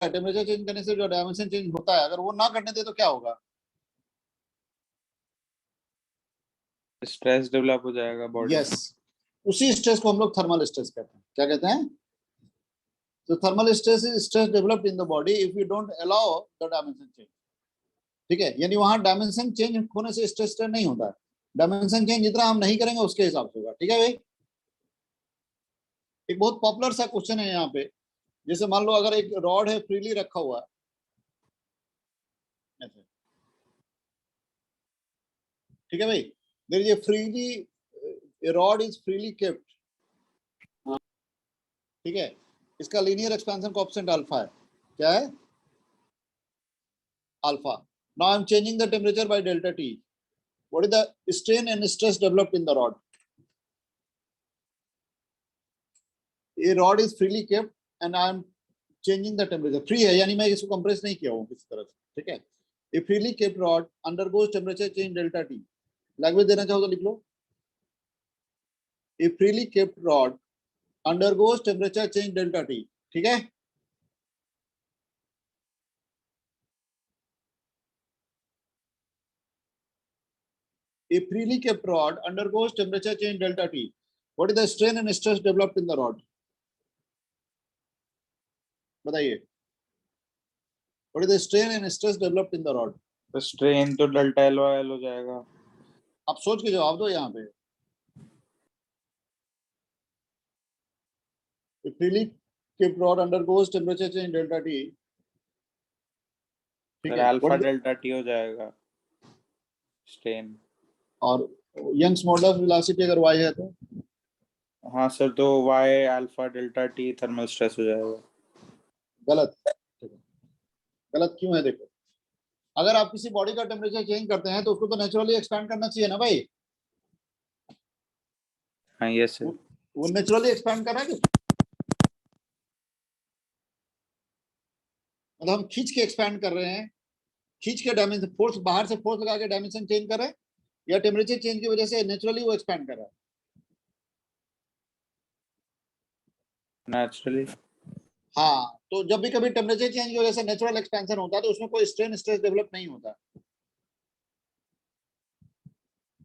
है, temperature change करने से जो डायमेंशन चेंज होता है, अगर वो ना करने दे तो क्या होगा? स्ट्रेस डेवलप हो जाएगा बॉडी। यस, उसी स्ट्रेस को हम लोग थर्मल स्ट्रेस कहते हैं। क्या कहते हैं? तो thermal stress is stress developed in the body if you don't allow the dimension change. ठीक है, यानी वहां डायमेंशन चेंज होने से स्ट्रेस नहीं होता है, डायमेंशन चेंज जितना हम नहीं करेंगे उसके हिसाब से होगा। ठीक है भाई, एक बहुत पॉपुलर सा क्वेश्चन है यहाँ पे, जैसे मान लो अगर एक रॉड है फ्रीली रखा हुआ है, ठीक है भाई, there is a freely, a rod is freely kept, ठीक है, इसका लीनियर एक्सपेंशन कोएफिशिएंट अल्फा है। क्या है? Alpha. Now I am changing the temperature by delta T, what is the strain and stress developed in the rod? ये rod is freely kept and I am changing the temperature, free है यानी मैं इसको compress नहीं किया हूं किसी तरह से। ठीक है, a freely kept rod undergoes temperature change delta T. Language देना चाहो तो लिख लो, a freely kept rod undergoes temperature change delta T. ठीक है, a freely kept rod undergoes temperature change delta T. What is the strain and stress developed in the rod? बताइए, what is the strain and stress developed in the rod? तो strain तो delta L हो जाएगा। आप सोच के जवाब दो यहाँ पे। A freely kept rod undergoes temperature change delta T. ठीक है, अल्फा डेल्टा टी हो जाएगा स्ट्रेन। और यंग्स मॉडुलस वेलोसिटी अगर y है तो? हाँ सर, तो Y alpha delta T thermal stress हो जाएगा। गलत। गलत क्यों है? देखो, अगर आप किसी बॉडी का टेम्परेचर चेंज करते हैं तो उसको तो नेचुरली एक्सपैंड करना चाहिए ना भाई। हाँ यस सर। वो नेचुरली एक्सपैंड कर रहा है, मतलब हम खींच के एक्सपैंड कर रहे हैं, खींच के डायमेंशन, फोर्स बाहर से फोर्स लगा के डायमेंशन चेंज कर रहे हैं, या टेम्परेचर चेंज की वजह से नेचुरली वो एक्सपैंड कर रहा है? नेचुरली। हाँ, तो जब भी कभी टेम्परेचर चेंज की वजह से नेचुरल एक्सपेंशन होता है तो उसमें कोई स्ट्रेन स्ट्रेस डेवलप नहीं होता।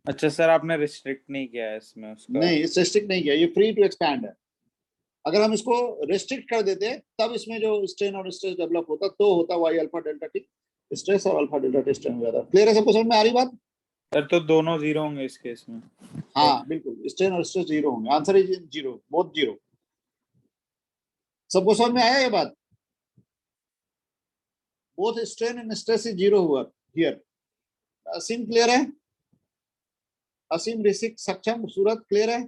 अच्छा सर, आपने रिस्ट्रिक्ट नहीं किया है इसमें उसका? नहीं, इस रेस्ट्रिक्ट नहीं किया, ये फ्री टू एक्सपैंड है। अगर हम इसको रेस्ट्रिक्ट कर देते तब इसमें जो स्ट्रेन और स्ट्रेस डेवलप होता तो होता Y alpha delta T stress और अल्फा डेल्टा टी स्ट्रेन हो जाता। क्लियर है सबको? समझ में आ रही बात? सर तो दोनों जीरो होंगे इस केस में। हाँ बिल्कुल, स्ट्रेन और स्ट्रेस जीरो होंगे, answer is zero, both zero. सबको समझ में आया ये बात? Both strain and stress is zero हुआ हियर। असीम क्लियर है? असीम, ऋषिक, सक्षम, सूरत क्लियर है?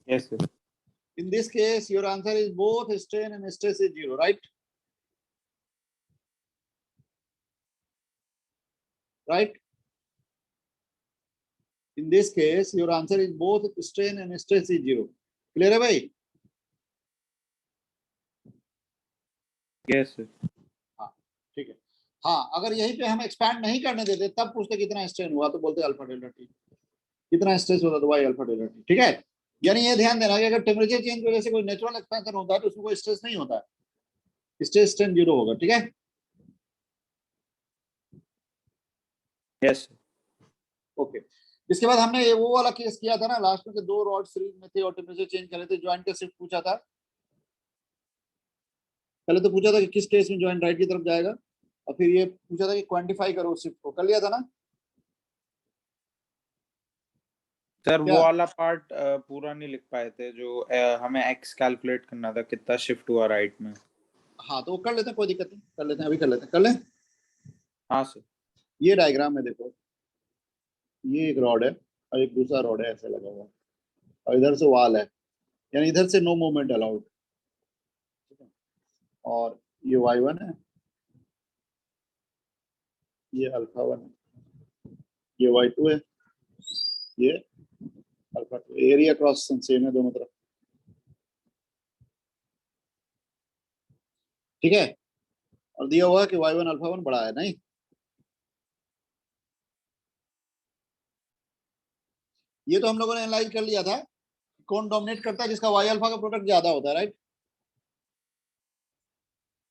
Yes sir. In this case, your answer is both strain and stress is zero, right? Right? In this case, your answer is both strain and stress is zero. Clear है भाई? Yes sir. हाँ ठीक है। हाँ, अगर यहीं पे हम एक्सपैंड नहीं करने देते तब पूछते कितना स्ट्रेन हुआ तो बोलते अल्फा डेल्टा टी, कितना स्ट्रेस होता तो वाई अल्फा डेल्टा टी। ठीक है, यानी ये ध्यान देना कि अगर टेम्परेचर चेंज की वजह से कोई नेचुरल एक्सपेंशन होता है तो उसमें कोई स्ट्रेस नहीं होता है, स्ट्रेस स्ट्रेन जीरो होगा। ठीक है, यस ओके। इसके बाद हमने ये वो वाला केस किया था ना लास्ट में, दो रॉड सीरीज में थे और टेम्परेचर चेंज कर रहे थे, ज्वाइंट का शिफ्ट पूछा था। पहले तो पूछा था कि किस केस में ज्वाइंट राइट की तरफ जाएगा, और फिर ये पूछा था कि क्वांटिफाई करो शिफ्ट को। कर लिया था ना सर। क्या? वो वाला पार्ट पूरा नहीं लिख पाए थे जो हमें एक्स कैलकुलेट करना था कितना शिफ्ट हुआ राइट में। हाँ तो वो कर लेते हैं, कोई दिक्कत नहीं, कर लेते हैं, अभी कर लेते हैं, कर लें। हाँ सर। ये डायग्राम है, देखो ये एक रॉड है और एक दूसरा रॉड है ऐसे लगा हुआ, और इधर से वॉल है, यानी इधर से नो मूवमेंट अलाउड। और ये y1 है, ये अल्फा 1 है, ये y2 है, ये अल्फा 2। एरिया क्रॉस सेम है दोनों तरफ। ठीक है, और दिया हुआ है कि y1 अल्फा 1 बड़ा है, नहीं? ये तो हम लोगों ने एनालाइज कर लिया था कौन डोमिनेट करता है? जिसका वाई अल्फा का प्रोडक्ट ज्यादा होता है, राइट?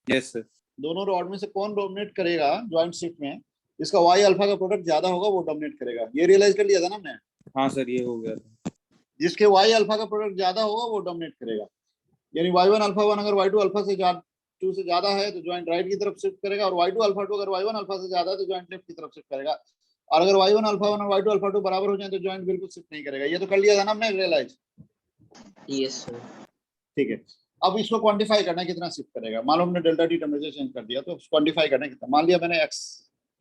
Yes sir. दोनों रॉड में से कौन डोमिनेट करेगा ज्वाइंट शिफ्ट में? जिसका वाई अल्फा का प्रोडक्ट ज्यादा होगा वो डोमिनेट करेगा। ये रियलाइज कर लिया था ना हमने? हाँ सर, ये हो गया था। जिसके वाई अल्फा का प्रोडक्ट ज्यादा होगा वो डोमिनेट करेगा। यानी y1 अल्फा 1 अगर y2 अल्फा से टू से ज्यादा है तो ज्वाइंट राइट की तरफ शिफ्ट करेगा, और y2 अल्फा 2 अगर y1 अल्फा से ज्यादा है तो ज्वाइंट लेफ्ट की तरफ शिफ्ट करेगा। और अगर y1 अल्फा 1 और y2 अल्फा 2 बराबर हो जाए तो ज्वाइंट बिल्कुल शिफ्ट नहीं करेगा। ये तो कर लिया था ना हमने रियलाइज? Yes sir. ठीक है। अब इसको क्वांटिफाई करना है कितना शिफ्ट करेगा। मान लो हमने डेल्टा टी टेम्परेचर चेंज कर दिया तो क्वांटिफाई करना है कितना। मान लिया मैंने x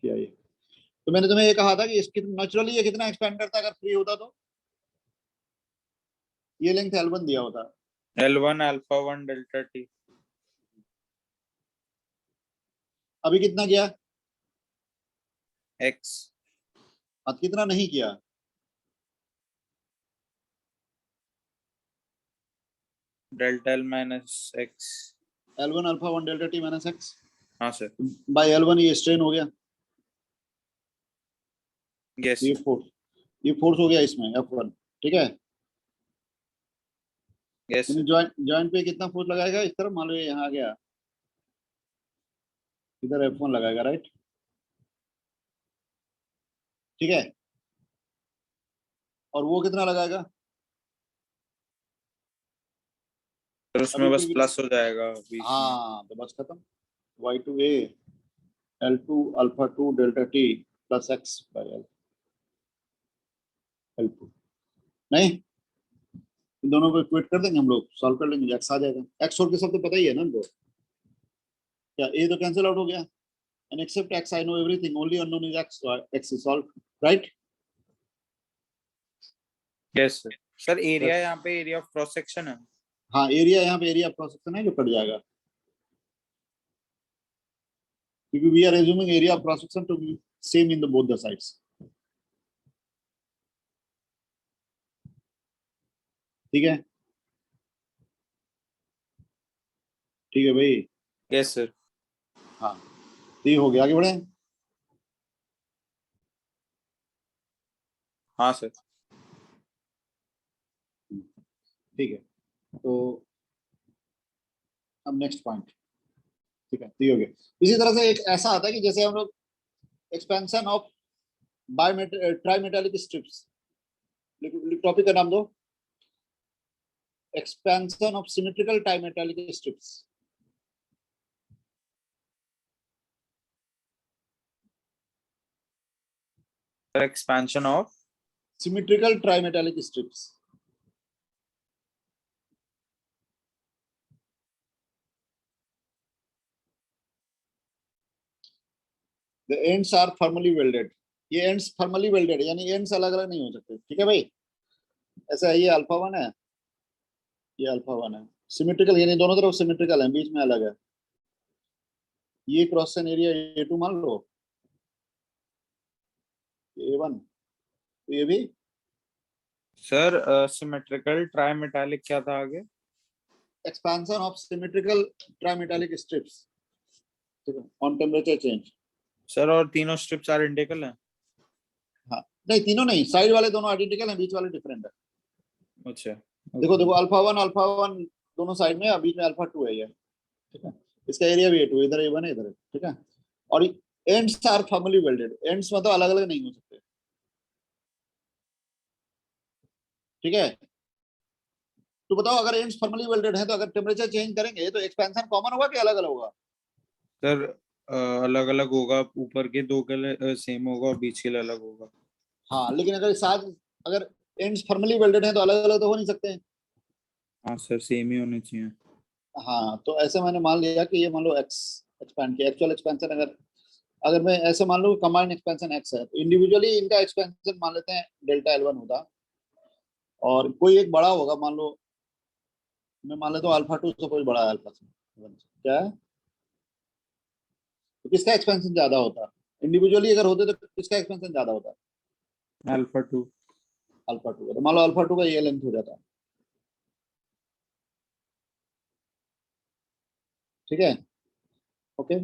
किया ये, तो मैंने तुम्हें ये कहा था कि इसकी नेचुरली ये कितना एक्सपेंड करता अगर फ्री होता तो? ये लेंथ L1 दिया होता। L1 alpha 1 delta T. अभी कितना किया? x अब कितना नहीं किया? Delta L minus x। L1 alpha 1 delta T minus x हाँ सर। बाय L1 ये स्ट्रेन हो गया। यस ये फोर्स हो गया इसमें F1, ठीक है? Yes sir. जॉइंट जॉइंट पे कितना फोर्स लगाएगा इस तरफ? मान लो ये यहाँ आ गया, इधर F1 लगाएगा, राइट? ठीक है। और वो कितना लगाएगा? फिर उसमें अभी बस भी प्लस हो जाएगा बीच में। हाँ तो बस खत्म। y2a L2 alpha 2 delta T plus x by L2। नहीं, इन दोनों को इक्वेट कर देंगे हम लोग, सॉल्व कर लेंगे, x आ जाएगा। x और के सब तो पता ही है ना हमको। क्या a तो कैंसिल आउट हो गया? and except x I know everything, only unknown is x, so x is solved, right? Yes sir. Sir area यहाँ पे एरिया ऑफ क्रॉस सेक्शन है। हाँ एरिया, यहाँ पे एरिया क्रॉस सेक्शन है जो कट जाएगा, क्योंकि we are assuming area of cross section to be same in the both the sides. ठीक है, ठीक है भाई। Yes sir. हाँ तो ये हो गया, आगे बढ़े। हाँ सर। ठीक है, तो अब नेक्स्ट पॉइंट। ठीक है, तो ये हो गया। इसी तरह से एक ऐसा आता है कि जैसे हम लोग expansion of trimetallic strips, topic का नाम दो, expansion of symmetrical trimetallic strips. Sir expansion of symmetrical trimetallic strips. The ends are firmly welded। ये एंड्स फर्मली वेल्डेड, यानी एंड्स अलग अलग नहीं हो सकते। ठीक है भाई, ऐसा है। ये अल्फा 1 है, ये अल्फा 1 है। सिमेट्रिकल यानी दोनों तरफ सिमेट्रिकल है, बीच में अलग है। ये क्रॉस सेक्शन एरिया A2 मान लो, A1, तो ये भी सर सिमेट्रिकल ट्राइमेटालिक क्या था आगे? Expansion of symmetrical trimetallic strips, ठीक है, ऑन टेम्परेचर चेंज। सर और तीनों स्ट्रिप्स आइडेंटिकल हैं? हाँ नहीं, तीनों नहीं, साइड वाले दोनों आइडेंटिकल हैं, बीच वाले डिफरेंट है। अच्छा देखो देखो, अल्फा 1 दोनों साइड में, बीच में अल्फा 2 है ये, ठीक है। इसका एरिया भी A2, इधर A1 है, इधर है, ठीक है। और ends are firmly welded, ends मतलब अलग अलग नहीं हो सकते, ठीक है। तो बताओ, अगर एंड्स फर्मली वेल्डेड है तो अगर टेम्परेचर चेंज करेंगे तो एक्सपेंशन कॉमन होगा कि अलग अलग होगा? सर अलग अलग होगा, ऊपर के दो के लिए सेम होगा और बीच के लिए अलग होगा। हाँ लेकिन अगर साथ, अगर एंड्स फर्मली वेल्डेड है तो अलग अलग तो हो नहीं सकते हैं। हाँ सर, सेम ही होने चाहिए। हाँ तो ऐसे मैंने मान लिया कि ये मान लो एक्स एक्सपैंड किया, एक्चुअल एक्सपेंशन अगर अगर मैं ऐसे मान लो कंबाइंड एक्सपेंशन एक्स है, तो इंडिविजुअली इनका एक्सपेंशन मान लेते हैं डेल्टा L1 होगा, और कोई एक बड़ा होगा, मान लो मैं मान लेता हूँ अल्फा 2 सपोज बड़ा है अल्फा से, क्या है, तो किसका एक्सपेंशन ज्यादा होता है? इंडिविजुअली अगर होते तो किसका एक्सपेंशन ज्यादा होता है? अल्फा 2। अल्फा 2 तो मान लो अल्फा 2 का ये लेंथ हो जाता है, ठीक है, ओके।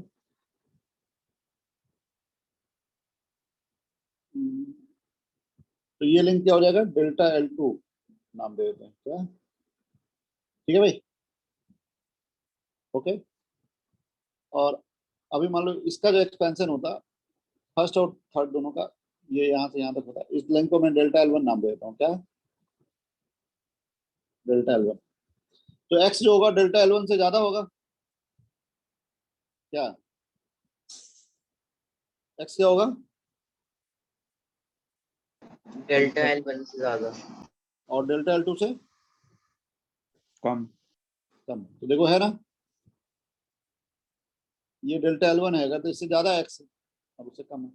तो ये लेंथ क्या हो जाएगा? डेल्टा L2 नाम दे देते हैं, क्या? ठीक है भाई, ओके। और अभी मान लो इसका जो एक्सपेंशन होता फर्स्ट और थर्ड दोनों का, ये यहाँ से यहाँ तक होता है, इस लेंथ को मैं डेल्टा L1 नाम दे देता हूँ, क्या? Delta L1। तो x जो होगा डेल्टा L1 से ज्यादा होगा, क्या? x क्या होगा? डेल्टा L1 से ज्यादा। और डेल्टा L2 से कम। कम। तो देखो है ना, ये डेल्टा L1 है, अगर तो इससे ज्यादा x है, अब उससे कम है,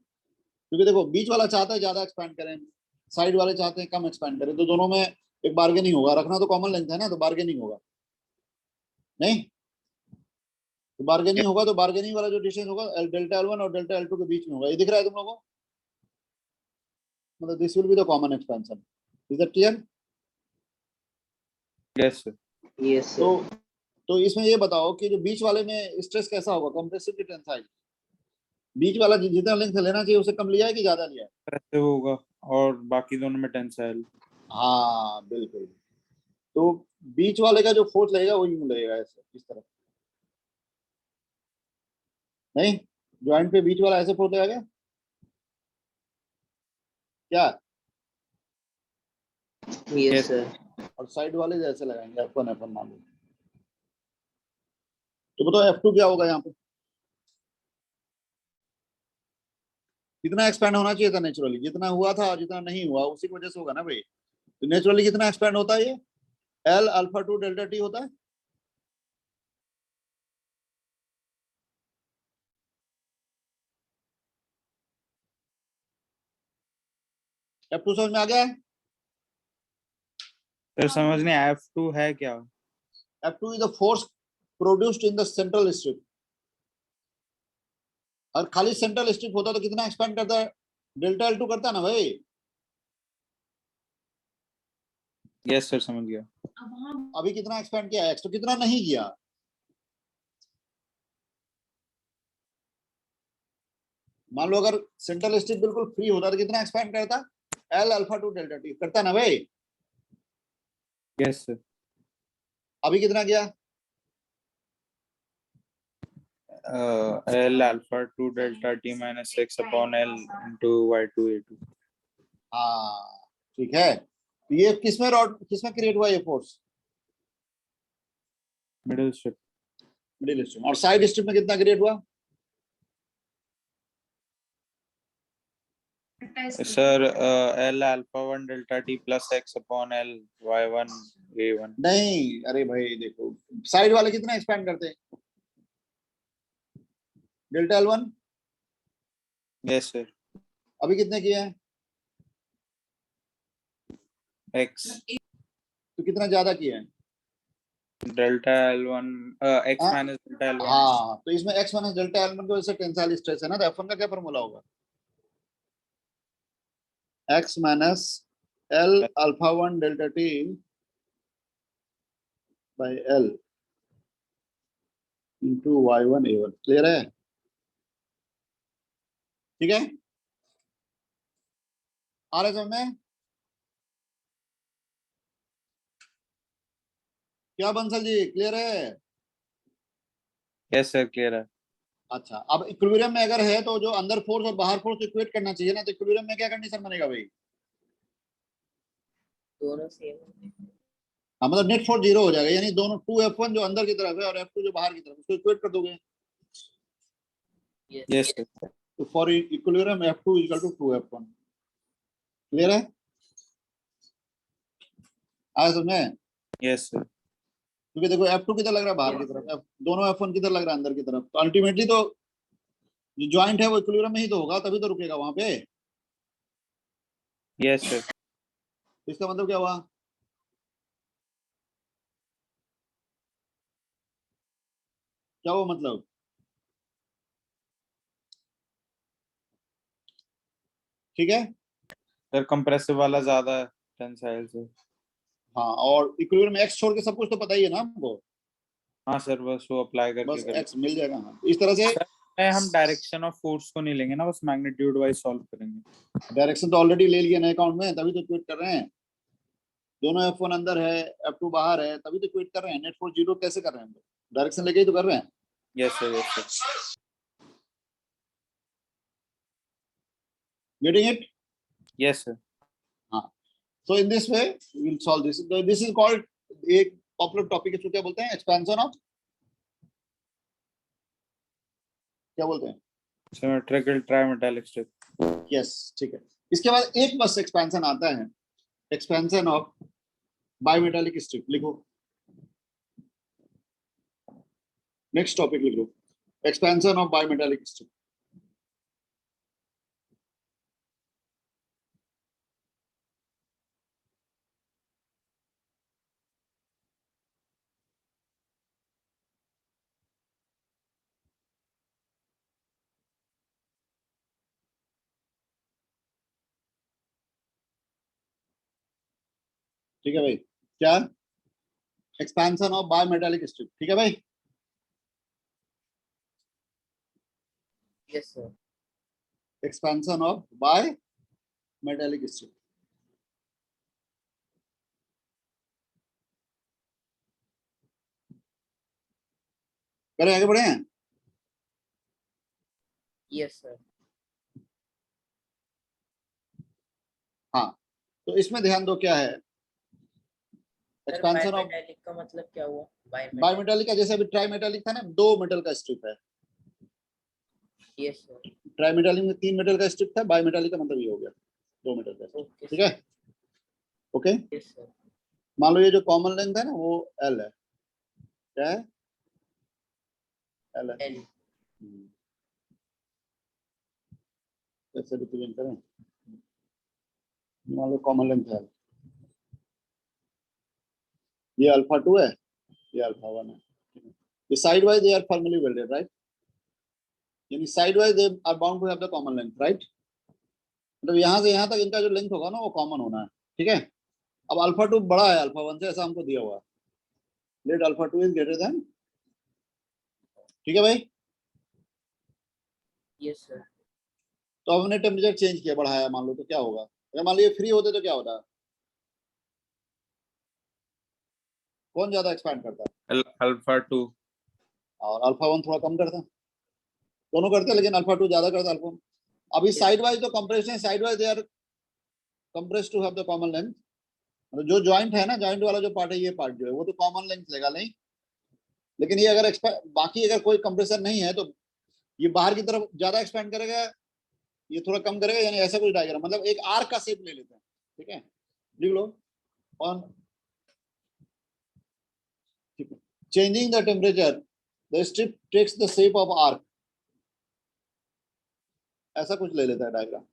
क्योंकि देखो बीच वाला चाहता है ज्यादा एक्सपैंड करें, साइड वाले चाहते हैं कम एक्सपैंड करें, तो दोनों में एक बार्गेनिंग होगा, रखना तो कॉमन लेंथ है ना, तो बार्गेनिंग होगा नहीं, तो बार्गेनिंग होगा, तो बार्गेनिंग वाला जो डिस्टेंस होगा डेल्टा L1 और डेल्टा L2 के बीच में होगा, ये दिख रहा है तुम लोगों को? मतलब this will be the common expansion, is that clear? Yes sir. Yes तो सर। तो इसमें ये बताओ कि जो बीच वाले में स्ट्रेस कैसा होगा, कंप्रेसिव की टेंसाइल, बीच वाला जितना लेंथ लेना चाहिए उससे कम लिया है कि ज्यादा लिया है? कंप्रेसिव होगा और बाकी दोनों में टेंसाइल। हाँ बिल्कुल, तो बीच वाले का जो फोर्स लगेगा वो यूं लगेगा, ऐसे इस तरह, नहीं ज्वाइंट पे बीच वाला ऐसे फोर्स लगेगा क्या? Yes sir. और साइड वाले जैसे लगाएंगे F1 F1 मान लो, तो बताओ F2 क्या होगा यहाँ पे? कितना एक्सपैंड होना चाहिए था नेचुरली, जितना हुआ था जितना नहीं हुआ उसी की वजह से होगा ना भाई, तो नेचुरली कितना एक्सपैंड होता है ये? L alpha two delta T होता है। F2 समझ में आ गया है? सर समझ नहीं, F2 है क्या? F2 is the force produced in the central strip, और खाली सेंट्रल स्ट्रिप होता तो कितना एक्सपैंड करता है? डेल्टा L2 करता है ना भाई। यस सर समझ गया। अभी कितना एक्सपैंड किया x, तो कितना नहीं किया? मान लो अगर सेंट्रल स्ट्रिप बिल्कुल फ्री होता तो कितना एक्सपैंड करता? L alpha two delta T करता ना भाई। Yes sir. अभी कितना किया? L alpha 2 delta T minus x upon L into y2 a2। हाँ ठीक है, तो ये किसमें क्रिएट हुआ ये force? Middle strip. Middle strip. और साइड स्ट्रिप में कितना क्रिएट हुआ? Sir L alpha 1 delta T plus x upon L y1 a1। नहीं, अरे भाई देखो साइड वाले कितना एक्सपैंड करते हैं? Delta L1। Yes sir. अभी कितने किए हैं? x तो कितना ज्यादा किए हैं? डेल्टा L1 x हाँ माइनस डेल्टा L1। हाँ, तो इसमें x माइनस डेल्टा L1 की वजह से टेंसाइल स्ट्रेस है ना, तो F1 का क्या फॉर्मूला होगा? x minus L alpha 1 delta T by L into y1 a1। Clear है? ठीक है, आ रहा है समझ में? क्या बंसल जी, क्लियर है? यस सर क्लियर है। अच्छा, अब इक्विलिब्रियम में अगर है तो जो अंदर फोर्स और बाहर फोर्स इक्वेट करना चाहिए ना, तो इक्विलिब्रियम में क्या कंडीशन बनेगा भाई? दोनों सेम। हाँ, मतलब नेट फोर्स जीरो हो जाएगा, यानी दोनों 2F1 जो अंदर की तरफ है और F2 जो बाहर की तरफ, उसको इक्वेट कर दोगे। Yes sir. तो for equilibrium F2 equal to 2F1। Clear है? आया समझ में? Yes sir. क्योंकि देखो F2 किधर लग रहा है? बाहर की तरफ। दोनों F1 किधर लग रहा है? अंदर की तरफ। तो अल्टीमेटली तो जो ज्वाइंट है वो इक्विलिब्रियम में ही तो होगा, तभी तो रुकेगा वहां पे। Yes sir. इसका मतलब क्या हुआ? क्या हुआ मतलब? ठीक है, सर कंप्रेसिव वाला ज्यादा है टेंसाइल से। हाँ, और इक्विलिब्रियम में x छोड़ के सब कुछ तो पता ही है ना हमको, हाँ सर बस वो अप्लाई करके बस करें। x मिल जाएगा। हाँ, इस तरह से सर हम डायरेक्शन ऑफ फोर्स को नहीं लेंगे ना, बस मैग्नीट्यूड वाइज सॉल्व करेंगे। डायरेक्शन तो ऑलरेडी ले लिया ना अकाउंट में, तभी तो ट्वीट कर रहे हैं। दोनों F1 अंदर है, F2 बाहर है, तभी तो क्विट कर रहे हैं। नेट फोर्स 0 कैसे कर रहे हैं हम लोग? डायरेक्शन लेके ही तो कर रहे हैं। Yes sir. Getting it? Yes sir. हाँ, so in this way we will solve this. This is called, एक पॉपुलर टॉपिक इसको क्या बोलते हैं? एक्सपेंशन ऑफ, क्या बोलते हैं? Symmetrical ट्राइमेटालिक strip. यस, ठीक है। इसके बाद एक बस एक्सपेंशन आता है, एक्सपेंशन ऑफ बायमेटालिक स्ट्रिप। लिखो, नेक्स्ट टॉपिक लिख लो, एक्सपेंशन ऑफ बायमेटालिक स्ट्रिप। ठीक है भाई, क्या? एक्सपेंशन ऑफ बायमेटालिक स्ट्रिप, ठीक है भाई। Yes, sir. Expansion of bimetallic strip. करें, आगे बढ़े हैं? Yes, sir. हाँ, तो इसमें ध्यान दो क्या है सर एक्सपेंशन ऑफ बायमेटालिक का मतलब क्या हुआ? बायमेटालिक। बायमेटालिक का, जैसे अभी ट्राइमेटालिक था ना, 2 मेटल का स्ट्रिप है। Yes, sir. ट्राइमेटालिक में 3 मेटल का स्ट्रिप था, बायमेटालिक का मतलब ये हो गया 2 मेटल का स्ट्रिप। Okay, ठीक sir. है, ओके। Yes, sir. मान लो ये जो कॉमन लेंथ है ना वो L है, क्या है? L है। L. कैसे रिप्रेजेंट करें? मान लो कॉमन लेंथ है, ये अल्फा 2 है, ये अल्फा 1 है। ये side wise they are formally welded, right? यानी side wise they are bound to have the common length, right? मतलब यहाँ से यहाँ तक इनका जो लेंथ होगा ना वो कॉमन होना है, ठीक है। अब अल्फा 2 बड़ा है अल्फा 1 से, ऐसा हमको दिया हुआ है। Let alpha 2 is greater than, ठीक है भाई। Yes, sir. तो अब हमने टेम्परेचर चेंज किया, बढ़ाया मान लो, तो क्या होगा? अगर मान लो ये फ्री होते तो क्या होता? कौन ज्यादा एक्सपैंड करता है? अल्फा 2 और अल्फा 1 थोड़ा कम करता है। दोनों करते हैं लेकिन अल्फा 2 ज्यादा करता है अल्फा 1। अभी साइड वाइज तो compression, side wise they are compressed to have the common length. मतलब जो जॉइंट है ना, जॉइंट वाला जो पार्ट है, ये पार्ट जो है वो तो कॉमन लेंथ लेगा नहीं, लेकिन ये अगर बाकी अगर कोई कंप्रेसर नहीं है तो ये बाहर की तरफ ज्यादा एक्सपेंड करेगा, ये थोड़ा कम करेगा, यानी ऐसा कुछ डायग्राम, मतलब एक आर्क का शेप ले लेते हैं, ठीक है। लिख लो, on changing the temperature the strip takes the shape of arc, ऐसा कुछ ले लेता है डायग्राम,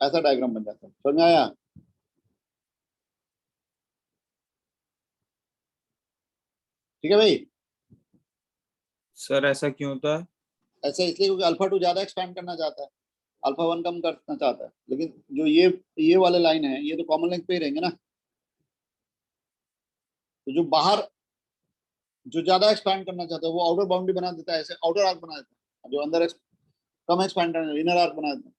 ऐसा डायग्राम बन जाता है। समझ में आया? ठीक है भाई। सर ऐसा क्यों होता है? ऐसा इसलिए क्योंकि अल्फा 2 ज्यादा एक्सपैंड करना चाहता है, अल्फा 1 कम करना चाहता है, लेकिन जो ये वाले लाइन है ये तो कॉमन लेंथ पे ही रहेंगे ना। तो जो बाहर जो ज्यादा एक्सपैंड करना चाहता है वो आउटर बाउंड्री बना देता है, ऐसे आउटर आर्क बना देता है। जो अंदर कम एक्सपैंड करना, इनर आर्क बना देता है।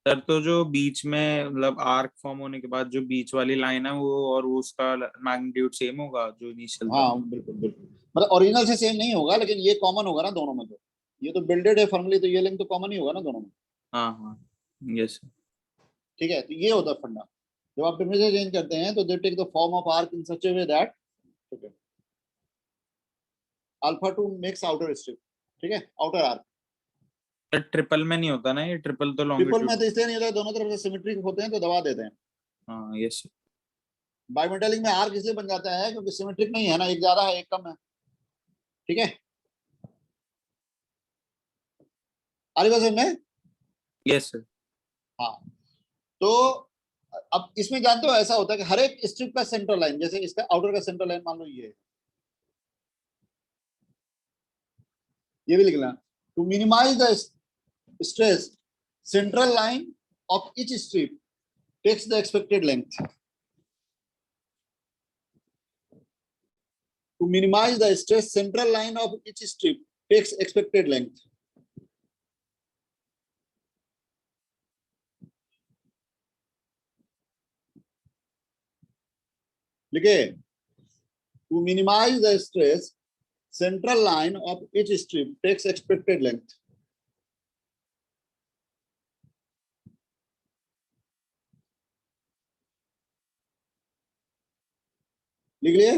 सर तो जो बीच में मतलब आर्क फॉर्म होने के बाद जो बीच वाली लाइन है वो और वो उसका मैग्नीट्यूड सेम होगा जो इनिशियल था? हाँ बिल्कुल बिल्कुल, मतलब ओरिजिनल से सेम नहीं होगा लेकिन ये कॉमन होगा ना दोनों में। तो ये तो बिल्डेड है फॉर्मली, तो ये लेंथ तो कॉमन ही होगा ना दोनों में। हाँ हाँ, यस। ठीक है, तो ये होता है फंडा। जब आप टेम्परेचर चेंज करते हैं तो they take the form of arc in such a way that, ठीक है, अल्फा 2 मेक्स आउटर स्ट्रिप, ठीक है, आउटर आर्क। ट्रिपल में नहीं होता ना ये? ट्रिपल तो ट्रिपल में लॉन्गिट्यूड। तो इसलिए नहीं होता, दोनों तरफ से सिमेट्रिक होते हैं तो दबा देते हैं। हाँ यस। बायोमेटालिक में आर्क इसलिए बन जाता है क्योंकि सिमेट्रिक नहीं है ना, एक ज्यादा है एक कम है, ठीक है। आगे बात में, यस सर। हाँ। तो अब इसमें जानते हो ऐसा होता है कि हर एक स्ट्रिप का सेंट्रल लाइन, जैसे इसका आउटर का सेंट्रल लाइन मान लो ये भी लिख लेना। To minimize the stress, central line of each strip takes the expected length. To minimize the stress, central line of each strip takes expected length. लिखे, to minimize the stress central line of each strip takes expected length. लिख लिए?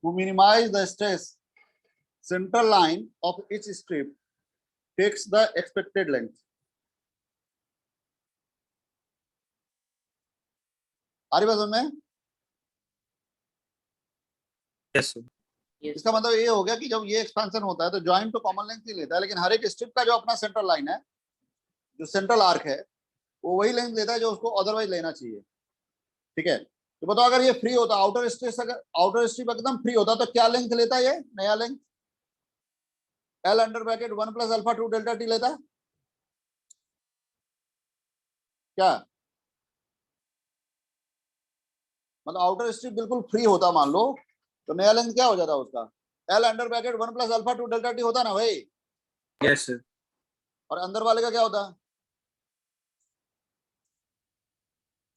To minimize the stress, central line of each strip takes the expected length. आ रही बात समझ में? Yes sir. Yes, इसका मतलब ये हो गया कि जब ये एक्सपेंशन होता है तो ज्वाइंट तो कॉमन लेंथ ही लेता है, लेकिन हर एक स्ट्रिप का जो अपना सेंट्रल लाइन है, जो सेंट्रल आर्क है, वो वही लेंथ लेता है जो उसको अदरवाइज लेना चाहिए। ठीक है, तो बताओ अगर ये फ्री होता, आउटर स्ट्रिप, अगर आउटर स्ट्रिप एकदम फ्री होता तो क्या लेंथ लेता ये नया length? L under bracket 1 plus alpha 2 delta T लेता क्या? मतलब आउटर स्ट्रिप बिल्कुल फ्री होता मान लो, तो नया लेंथ क्या हो जाता उसका? L under bracket 1 plus alpha 2 delta T होता ना भाई। Yes sir. और अंदर वाले का क्या होता?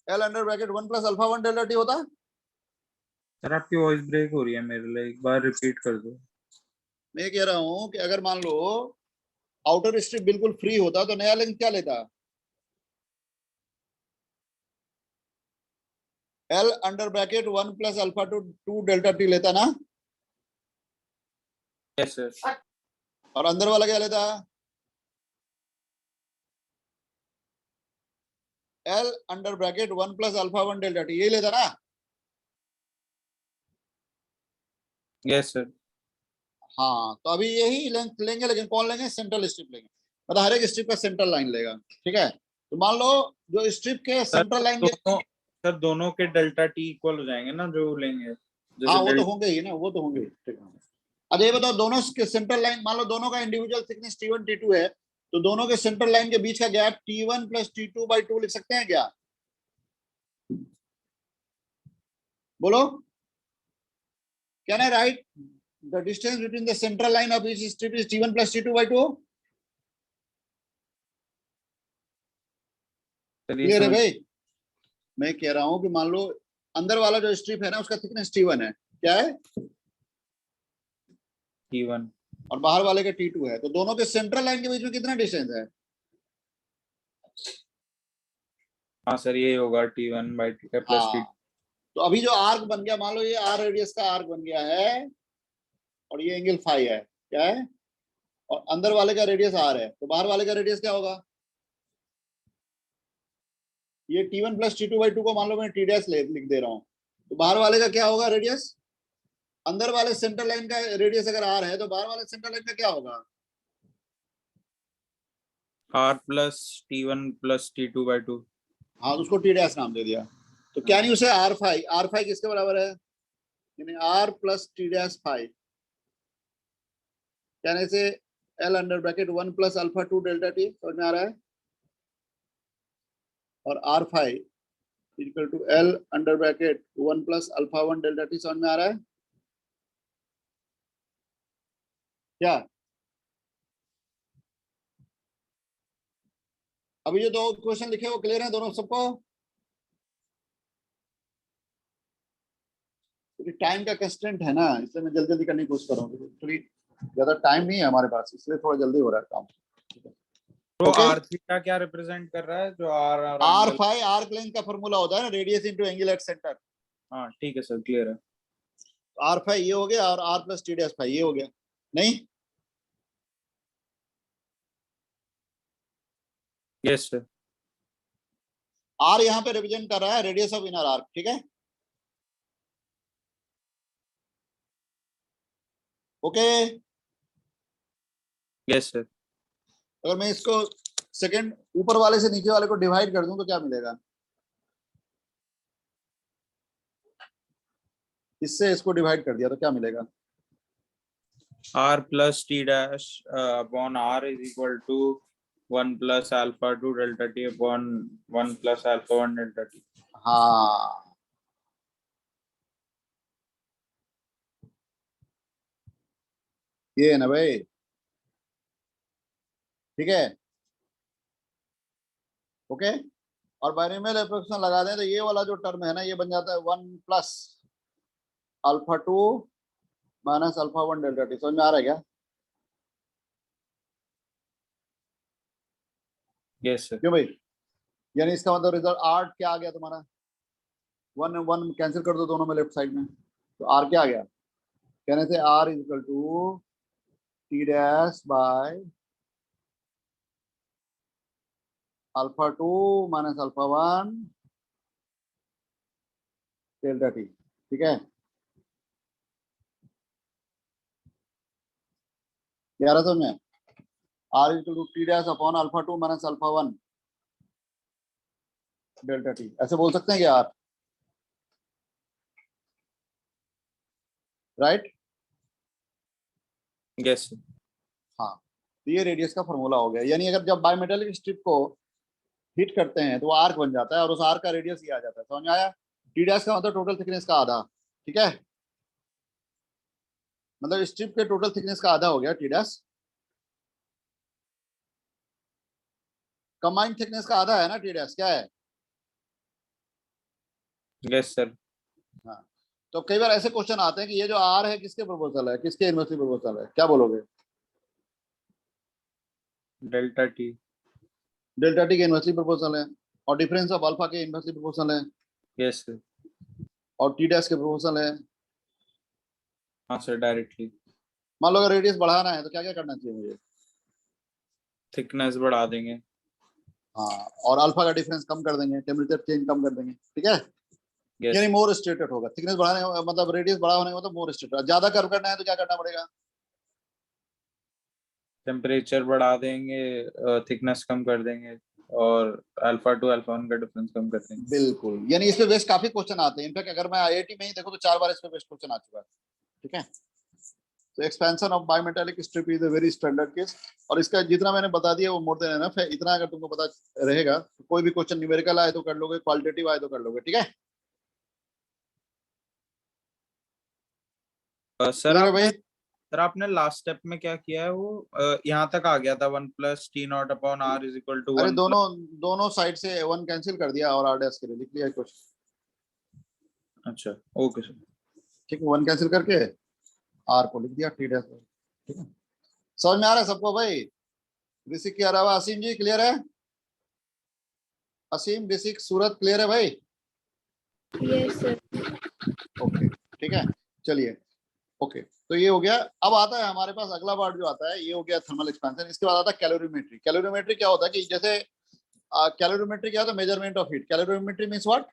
L under bracket 1 plus alpha 1 delta T होता। सर आपकी वॉइस ब्रेक हो रही है मेरे लिए, एक बार रिपीट कर दो। मैं कह रहा हूं कि अगर मान लो आउटर स्ट्रिप बिल्कुल फ्री होता तो नया लेंथ क्या लेता? L under bracket 1 plus alpha 2 delta T लेता ना। Yes sir. और अंदर वाला क्या लेता? L under bracket 1 plus alpha 1 delta T, यही लेता ना। Yes sir. हाँ, तो अभी यही लेंथ लेंगे, लेकिन कौन लेंगे? सेंट्रल स्ट्रिप लेंगे, मतलब हर एक स्ट्रिप का सेंट्रल लाइन लेगा। ठीक है, तो मान लो जो स्ट्रिप के सर सेंट्रल लाइन के, दोनों सर दोनों के डेल्टा टी इक्वल हो जाएंगे ना जो लेंगे, हाँ जैसे वो तो डेल्टा। होंगे ही ना, वो तो होंगे ही। ठीक है, अब ये बताओ दोनों के सेंट्रल लाइन, मान लो दोनों का इंडिविजुअल थिकनेस T1 T2 है, तो दोनों के सेंट्रल लाइन के बीच का गैप T1 प्लस T2/2 लिख सकते हैं क्या? बोलो, can I right the distance between the central line of each strip is T1 plus T2/2? Sir ये क्लियर है समझ। भाई? मैं कह रहा हूं कि मान लो अंदर वाला जो स्ट्रिप है ना, उसका थिकनेस T1 है, क्या है? T1। और बाहर वाले का T2 है, तो दोनों के सेंट्रल लाइन के बीच में कितना डिस्टेंस है? हाँ सर ये होगा T1/2 प्लस T। हाँ, तो अभी जो आर्क बन गया, मान लो ये R रेडियस का आर्क बन गया है, और ये एंगल फाई है, क्या है? और अंदर वाले का रेडियस R है, तो बाहर वाले का रेडियस क्या होगा? ये T1 प्लस T2/2 को मान लो मैं T डैश लिख दे रहा हूँ, तो बाहर वाले का क्या होगा रेडियस? अंदर वाले सेंट्रल लाइन का रेडियस अगर R है, तो बाहर वाले सेंट्रल लाइन का क्या होगा? R plus T1 plus T2/2। हाँ, तो उसको T डैश नाम दे दिया, तो क्या नहीं उसे R फाई किसके बराबर है? यानी R plus T dash phi, कहने से L under bracket 1 plus alpha 2 delta T, समझ में आ रहा है? और R phi equal to L under bracket 1 plus alpha 1 delta T, समझ में आ रहा है क्या? अभी जो दो क्वेश्चन लिखे वो क्लियर है दोनों सबको? क्योंकि टाइम का कंस्ट्रेंट है ना, इसलिए मैं जल्दी जल्दी करने की कोशिश कर रहा हूँ, थोड़ी ज्यादा टाइम नहीं है हमारे पास, इसलिए थोड़ा जल्दी हो रहा है काम। तो ओके, R थीटा क्या रिप्रेजेंट कर रहा है, जो R और R angle. Phi arc length का फॉर्मूला होता है ना, radius into angle at centre. हाँ ठीक है सर, क्लियर है। आर फाई ये हो गया, और R plus T dash phi ये हो गया। नहीं, यस सर। R यहाँ पे रिप्रेजेंट कर रहा है रेडियस ऑफ इनर आर्क, ठीक है? Okay, yes sir. अगर मैं इसको सेकंड ऊपर वाले से नीचे वाले को डिवाइड कर दूं तो क्या मिलेगा? इससे इसको डिवाइड कर दिया तो क्या मिलेगा? R plus T dash upon R is equal to 1 plus alpha 2 delta T upon 1 plus alpha 1 delta T. हाँ, ये है ना भाई। ठीक है, ओके। और बाइनोमियल एप्रोक्सीमेशन लगा दें तो ये वाला जो टर्म है ना, ये बन जाता है 1 plus alpha 2 minus alpha 1 delta T. समझ में आ रहा है क्या? Yes sir. क्यों भाई? यानी इसका मतलब रिजल्ट आर क्या आ गया तुम्हारा? 1 1 कैंसिल कर दो दोनों में लेफ्ट साइड में, तो आर क्या आ गया? कहने से R is equal to T dash by alpha 2 minus alpha 1 delta T. ठीक है, 1100 में R is equal to T dash upon alpha 2 minus alpha 1 delta T. ऐसे बोल सकते हैं क्या आप? राइट? Yes sir. हाँ, तो ये रेडियस का फॉर्मूला हो गया। यानी अगर जब बायोमेटेलिक स्ट्रिप को हिट करते हैं तो वो आर्क बन जाता है और उस आर्क का रेडियस ये आ जाता है। समझ में आया? टी डैश का मतलब टोटल थिकनेस का आधा। ठीक है, मतलब स्ट्रिप के टोटल थिकनेस का आधा हो गया टी डैश। कंबाइंड थिकनेस का आधा है ना टी डैश, क्या है? Yes sir. हाँ, तो कई बार ऐसे क्वेश्चन आते हैं कि ये जो आर है किसके प्रोपोर्शनल है, किसके इनवर्सली प्रोपोर्शनल है? क्या बोलोगे? Delta T. डेल्टा टी के इनवर्सली प्रोपोर्शनल है, और डिफरेंस ऑफ अल्फा के इनवर्सली प्रोपोर्शनल है, यस सर। और टी डैश के प्रोपोर्शनल है। हाँ सर, डायरेक्टली। मान लो अगर रेडियस बढ़ाना है तो क्या क्या करना चाहिए मुझे? थिकनेस बढ़ा देंगे। हाँ, और अल्फा का डिफरेंस कम कर देंगे, टेम्परेचर चेंज कम कर देंगे। ठीक है, यस। यानी मोर स्ट्रेटेड होगा। थिकनेस बढ़ाने मतलब रेडियस बड़ा होने का मतलब मोर स्ट्रेटेड। ज्यादा कर्व करना है तो क्या करना पड़ेगा? टेम्परेचर बढ़ा देंगे, थिकनेस कम कर देंगे, और अल्फा टू अल्फा 1 का डिफरेंस कम कर देंगे। बिल्कुल, यानी इस पे बेस्ट काफी क्वेश्चन आते हैं। इनफैक्ट अगर मैं आईआईटी में ही देखो तो 4 बार इस पे बेस्ट क्वेश्चन आ चुका है। ठीक है, तो expansion of bimetallic strip is a very standard case, और इसका जितना मैंने बता दिया वो मोर देन एनफ है। इतना अगर तुमको पता रहेगा तो कोई भी क्वेश्चन न्यूमेरिकल आए तो कर लोगे, क्वालिटेटिव आए तो कर लोगे। ठीक है, सर क्लियर है आपने भाई? सर आपने लास्ट स्टेप में क्या किया है, वो यहाँ तक आ गया था 1 plus T naught upon R is equal to अरे 1 दोनों प्लस। दोनों साइड से 1 कैंसिल कर दिया और आर डैश के लिए लिख लिया कुछ। अच्छा, ओके सर। ठीक है, 1 कैंसिल करके आर को लिख दिया टी डैश। ठीक है, समझ में आ रहा है सबको भाई? ऋषिक के अलावा असीम जी क्लियर है? असीम, ऋषिक, सूरत क्लियर है भाई? Yes sir. ओके, ठीक है, चलिए। ओके, तो ये हो गया। अब आता है हमारे पास अगला पार्ट जो आता है, ये हो गया थर्मल एक्सपेंशन। इसके बाद आता है कैलोरीमेट्री। कैलोरीमेट्री क्या होता है कि जैसे कैलोरीमेट्री क्या होता है? Measurement of heat. Calorimetry means what?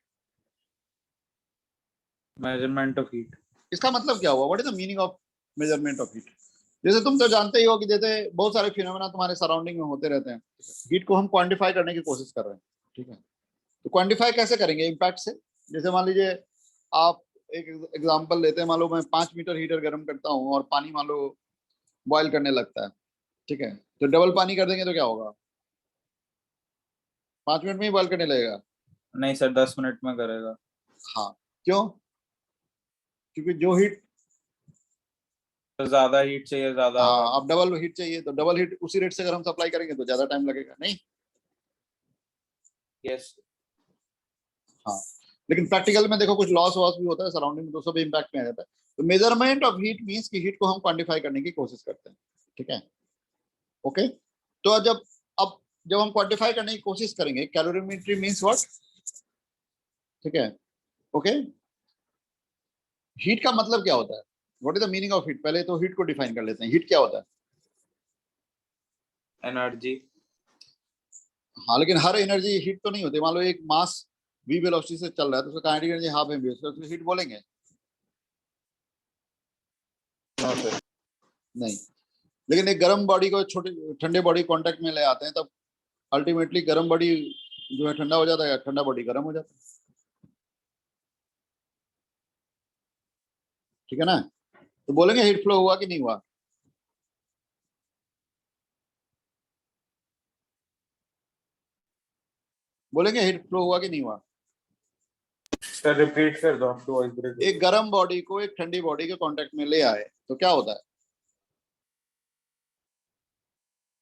Measurement of heat. इसका मतलब क्या हुआ? What is the meaning of measurement of heat? जैसे तुम तो जानते ही हो कि जैसे बहुत सारे फिनोमेना तुम्हारे सराउंडिंग में होते रहते हैं, हीट को हम क्वांटिफाई करने की कोशिश कर रहे हैं। ठीक है, तो क्वांटिफाई कैसे करेंगे? इम्पैक्ट से। जैसे मान लीजिए आप एक एग्जांपल लेते हैं, मान लो मैं 5 मीटर हीटर गर्म करता हूँ और पानी मान लो बॉयल करने लगता है। ठीक है, तो डबल पानी कर देंगे तो क्या होगा? 5 मिनट में ही बॉयल करने लगेगा। नहीं सर, 10 मिनट में करेगा। हाँ, क्यों? क्योंकि जो हीट, तो ज्यादा हीट चाहिए, ज्यादा। हाँ, अब डबल हीट चाहिए, तो डबल हीट उसी रेट से अगर हम सप्लाई करेंगे तो ज्यादा टाइम लगेगा नहीं? यस। हाँ, लेकिन प्रैक्टिकल में देखो कुछ लॉस वॉस भी होता है सराउंडिंग में, तो सब इम्पैक्ट में आ जाता है। तो मेजरमेंट ऑफ हीट मींस कि हीट को हम क्वांटिफाई करने की कोशिश करते हैं। ठीक है, ओके। तो जब हम क्वांटिफाई करने की कोशिश करेंगे, कैलोरीमेट्री मींस व्हाट? ठीक है, ओके। हीट का मतलब क्या होता है? What is the meaning of heat? पहले तो हीट को डिफाइन कर लेते हैं। हीट क्या होता है? एनर्जी। हाँ, लेकिन हर एनर्जी हीट तो नहीं होती। मान लो एक मास v वेलोसिटी से चल रहा है तो उसका kinetic energy half M V, उसको हीट बोलेंगे? No sir. नहीं। लेकिन एक गर्म बॉडी को छोटे ठंडे बॉडी कांटेक्ट में ले आते हैं, तब अल्टीमेटली गर्म बॉडी जो है ठंडा हो जाता है, ठंडा बॉडी गर्म हो जाता है। ठीक है ना? तो बोलेंगे हीट फ्लो हुआ कि नहीं हुआ? बोलेंगे हीट फ्लो हुआ कि नहीं हुआ? सर रिपीट कर दो, आपकी वॉइस ब्रेक। एक गर्म बॉडी को एक ठंडी बॉडी के कांटेक्ट में ले आए तो क्या होता है?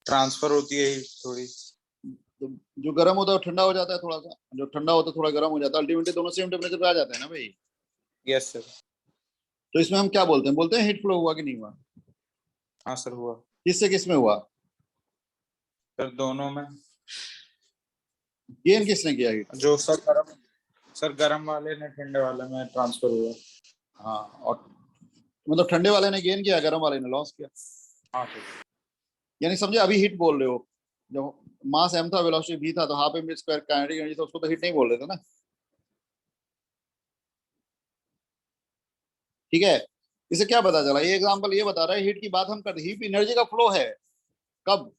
ट्रांसफर होती है heat थोड़ी। तो जो गर्म होता है वो ठंडा हो जाता है थोड़ा सा, जो ठंडा होता है थोड़ा गर्म हो जाता है, अल्टीमेटली दोनों सेम टेम्परेचर पे आ जाते हैं ना भाई। Yes sir. तो इसमें हम क्या बोलते हैं हीट फ्लो हुआ कि नहीं हुआ? हाँ सर हुआ। किससे किस में हुआ? सर दोनों में। गेन किसने किया हीट? जो सर गर्म वाले ने ठंडे वाले में ट्रांसफर हुआ। हाँ, और मतलब ठंडे वाले ने गेन किया, गर्म वाले ने लॉस किया। हाँ सर। यानी समझे, अभी हीट बोल रहे हो, जब मास m था वेलोसिटी v था, तो half m square kinetic energy था, उसको तो हीट नहीं बोल रहे थे ना। ठीक है, इसे क्या पता चला? ये एग्जांपल ये बता रहा है हीट की बात हम कर रहे, हीट एनर्जी का फ्लो है कब?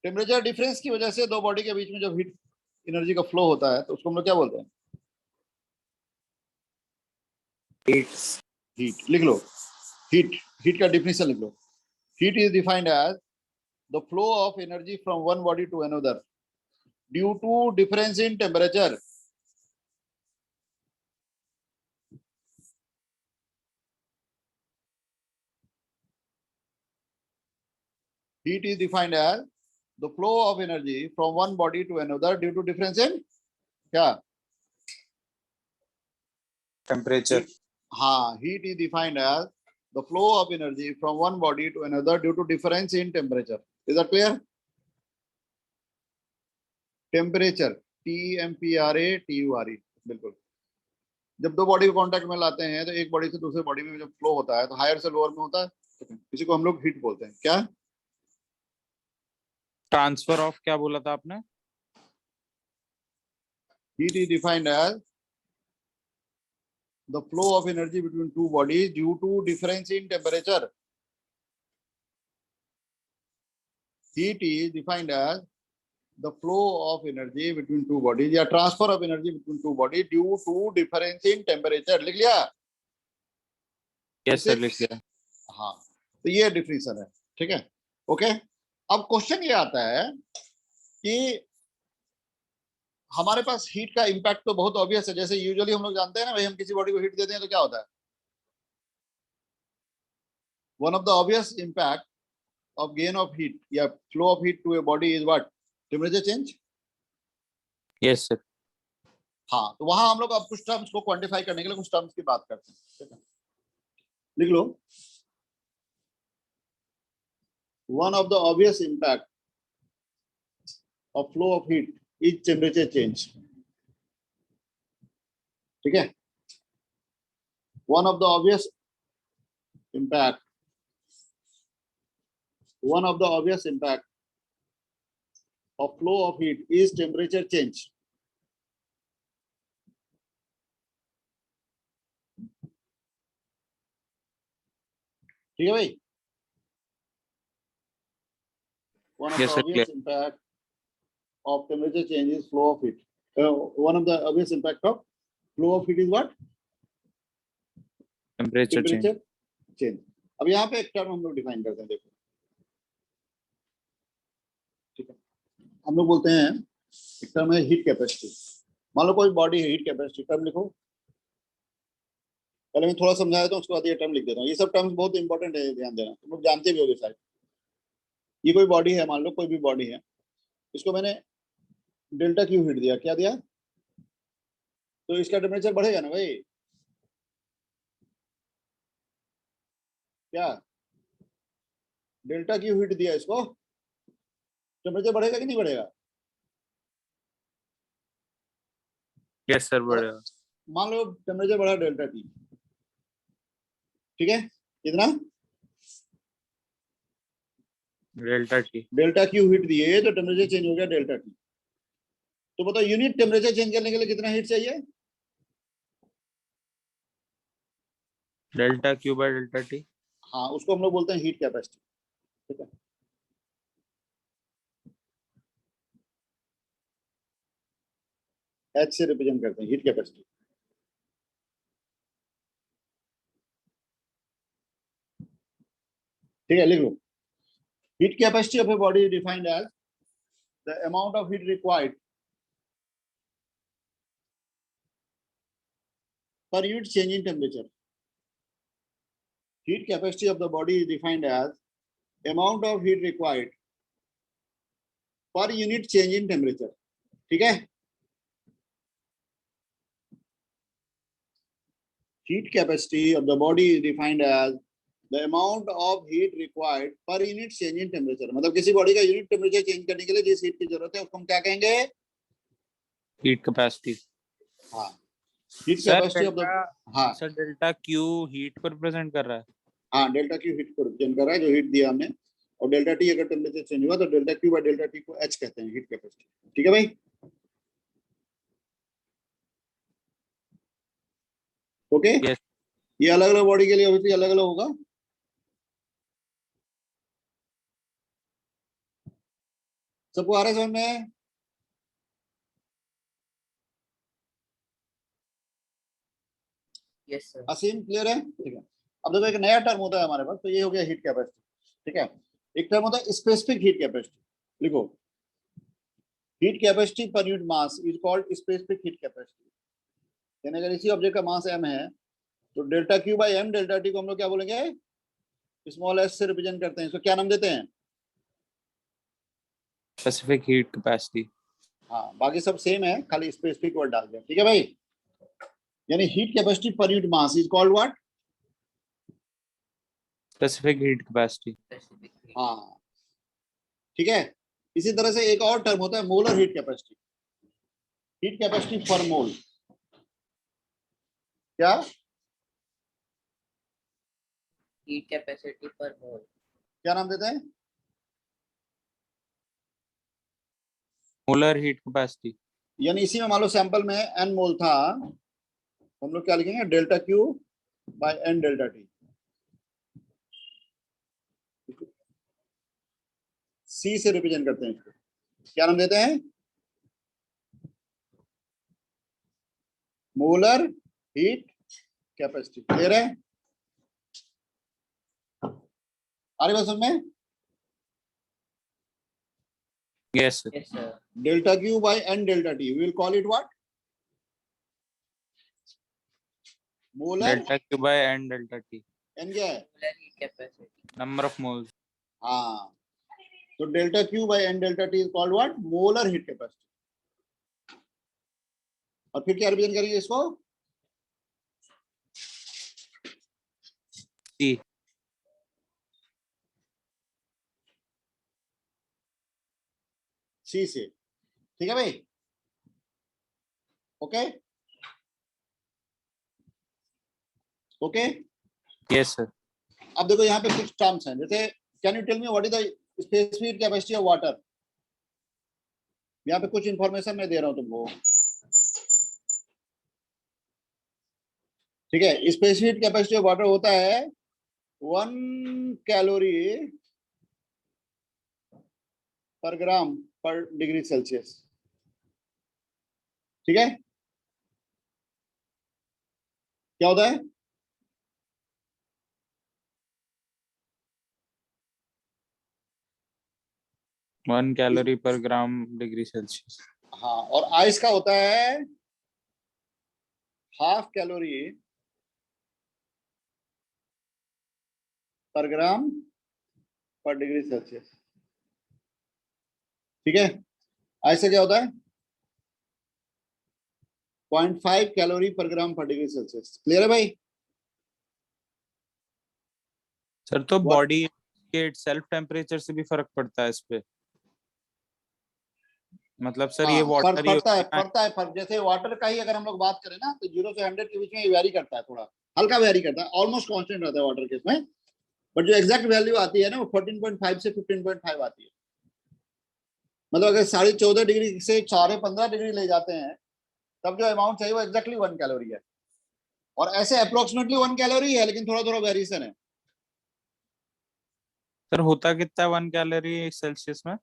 टेम्परेचर डिफरेंस की वजह से दो बॉडी के बीच में जब हीट एनर्जी का फ्लो होता है तो उसको हम लोग क्या बोलते हैं? हीट। लिख लो, हीट। हीट का डिफिनेशन लिख लो। Heat is defined as the flow of energy from one body to another due to difference in temperature. Heat is defined as the flow of energy from one body to another due to difference in क्या? Temperature. हाँ, heat is defined as the flow of energy from one body to another due to difference in temperature. Is that clear? Temperature, TMPRATURE, बिल्कुल। जब दो body को contact में लाते हैं तो एक बॉडी से दूसरे बॉडी में जब फ्लो होता है तो हायर से लोअर में होता है, इसी को हम लोग हीट बोलते हैं। क्या? ट्रांसफर ऑफ क्या बोला था आपने? Heat is defined as the flow of energy between two bodies due to difference in temperature. Heat is defined as the flow of energy between two bodies या transfer of energy between two bodies due to difference in temperature। लिख लिया? Yes sir लिख लिया। हाँ, तो ये definition है। ठीक है, ओके। अब क्वेश्चन ये आता है कि हमारे पास हीट का इम्पैक्ट तो बहुत ऑब्वियस है, जैसे यूजुअली हम लोग जानते हैं ना भाई, हम किसी बॉडी को हीट देते हैं तो क्या होता है? One of the obvious impact of gain of heat या flow of heat to a body is what? Temperature change। Yes sir. हाँ, तो वहां हम लोग अब कुछ टर्म्स को क्वांटिफाई करने के लिए कुछ टर्म्स की बात करते हैं। ठीक है, लिख लो। One of the obvious impact of flow of heat is temperature change। ठीक है, one of the obvious impact of flow of heat is temperature change। ठीक है भाई, one of the Yes, sir, obvious impact of temperature change is flow of heat। One of the obvious impact of flow of heat is what? Temperature change. Temperature change. अब यहाँ पे एक term हम लोग define करते हैं, देखो। ठीक है, हम लोग बोलते हैं एक टर्म है हीट कैपेसिटी। मान लो कोई बॉडी है, हीट कैपेसिटी टर्म लिखो। पहले मैं थोड़ा समझा देता हूँ, उसके बाद ये टर्म लिख देता हूँ। ये सब टर्म्स बहुत इंपॉर्टेंट है, ध्यान देना, तुम लोग जानते भी होगे शायद। ये कोई बॉडी है, मान लो कोई भी बॉडी है, इसको मैंने डेल्टा क्यू हीट दिया, क्या दिया? तो इसका टेम्परेचर बढ़ेगा ना भाई? क्या? डेल्टा क्यू हीट दिया इसको, टेम्परेचर बढ़ेगा कि नहीं बढ़ेगा? यस सर बढ़ेगा। मान लो टेम्परेचर बढ़ा डेल्टा टी। ठीक है, कितना? Delta T. Delta Q heat दिए तो टेम्परेचर चेंज हो गया डेल्टा टी। तो बताओ यूनिट टेम्परेचर चेंज करने के लिए कितना हीट चाहिए? Delta Q by delta T. हाँ, उसको हम लोग बोलते हैं हीट कैपेसिटी। ठीक है, एच से रिप्रेजेंट करते हैं हीट कैपेसिटी। ठीक है, लिख लो। Heat capacity of a body is defined as the amount of heat required per unit change in temperature। Heat capacity of the body is defined as amount of heat required per unit change in temperature, ठीक है। Heat capacity of the body is defined as the amount of heat required per unit change in temperature। मतलब किसी body का unit temperature change करने के लिए जिस heat की जरूरत है उसको हम क्या कहेंगे? Heat capacity. हाँ, heat sir capacity of the, हाँ सर डेल्टा क्यू हीट को रिप्रेजेंट कर रहा है। हाँ, डेल्टा क्यू हीट को रिप्रेजेंट कर रहा है, जो हीट दिया हमने, और डेल्टा टी अगर टेम्परेचर चेंज हुआ तो delta Q by delta T को एच कहते हैं, हीट कैपेसिटी, ठीक है भाई। Okay, Yes. ये अलग अलग बॉडी के लिए ऑब्वियसली अलग अलग होगा। सबको आ रहा है समझ में? Yes sir. असीम क्लियर है? ठीक है। अब देखो एक नया टर्म होता है हमारे पास, तो ये हो गया हीट कैपेसिटी, ठीक है। एक टर्म होता है स्पेसिफिक हीट कैपेसिटी, लिखो, heat capacity per unit mass is called specific heat capacity. यानी अगर इसी ऑब्जेक्ट का मास m है तो delta Q by M delta T को हम लोग क्या बोलेंगे? स्मॉल एस से रिप्रेजेंट करते हैं, इसको क्या नाम देते हैं? Specific heat capacity. हाँ, बाकी सब सेम है, खाली स्पेसिफिक वर्ड डाल दिया, ठीक है भाई। यानी heat capacity per unit mass is called what? Specific heat capacity. हाँ, ठीक है। इसी तरह से एक और टर्म होता है molar heat capacity, heat capacity पर मोल। क्या? हीट कैपेसिटी पर मोल। क्या नाम देते हैं? Molar heat capacity. यानी इसी में मान लो सैंपल में n मोल था, हम लोग क्या लिखेंगे? Delta Q by n delta T. C से रिप्रेजेंट करते हैं इसको, क्या नाम देते हैं? Molar heat capacity. क्लियर है? आ रही बात समझ में? Yes yes sir. Delta Q by n delta T, we will call it what? Molar. Delta Q by N delta T. n क्या है? Molar heat capacity. Number of moles. हाँ, तो delta Q by n delta T is called what? Molar heat capacity. और फिर क्या represent करेंगे इसको? सी। C से, ठीक है भाई। Okay okay. Yes sir. अब देखो यहाँ पे कुछ टर्म्स हैं, जैसे can you tell me what is the specific capacity of water? यहाँ पे कुछ इंफॉर्मेशन मैं दे रहा हूँ तुमको, ठीक है। स्पेसिफिक कैपेसिटी ऑफ वाटर होता है 1 calorie per gram per degree Celsius, ठीक है। क्या होता है? One calorie per gram degree Celsius. हाँ, और आइस का होता है half calorie per gram per degree Celsius, ठीक है। आइस से क्या होता है? 0.5 calorie per gram per degree Celsius. Clear है भाई? सर तो बॉडी के सेल्फ टेम्परेचर से भी फर्क पड़ता है इस पे? मतलब सर ये हाँ, वाटर ही पड़ता है फर्क। जैसे वाटर का ही अगर हम लोग बात करें ना, तो 0 से 100 के बीच में ये वेरी करता है, थोड़ा हल्का वेरी करता है, ऑलमोस्ट कांस्टेंट रहता है वाटर के इसमें, बट जो एग्जैक्ट वैल्यू आती है ना वो 14.5 से 15.5 आती है। मतलब अगर 14.5 डिग्री से 15 डिग्री ले जाते हैं तब जो अमाउंट चाहिए वो एग्जैक्टली 1 कैलोरी है, और ऐसे अप्रोक्सीमेटली 1 कैलोरी है, लेकिन थोड़ा थोड़ा वेरिएशन है। सर होता कितना है 1 कैलोरी सेल्सियस में?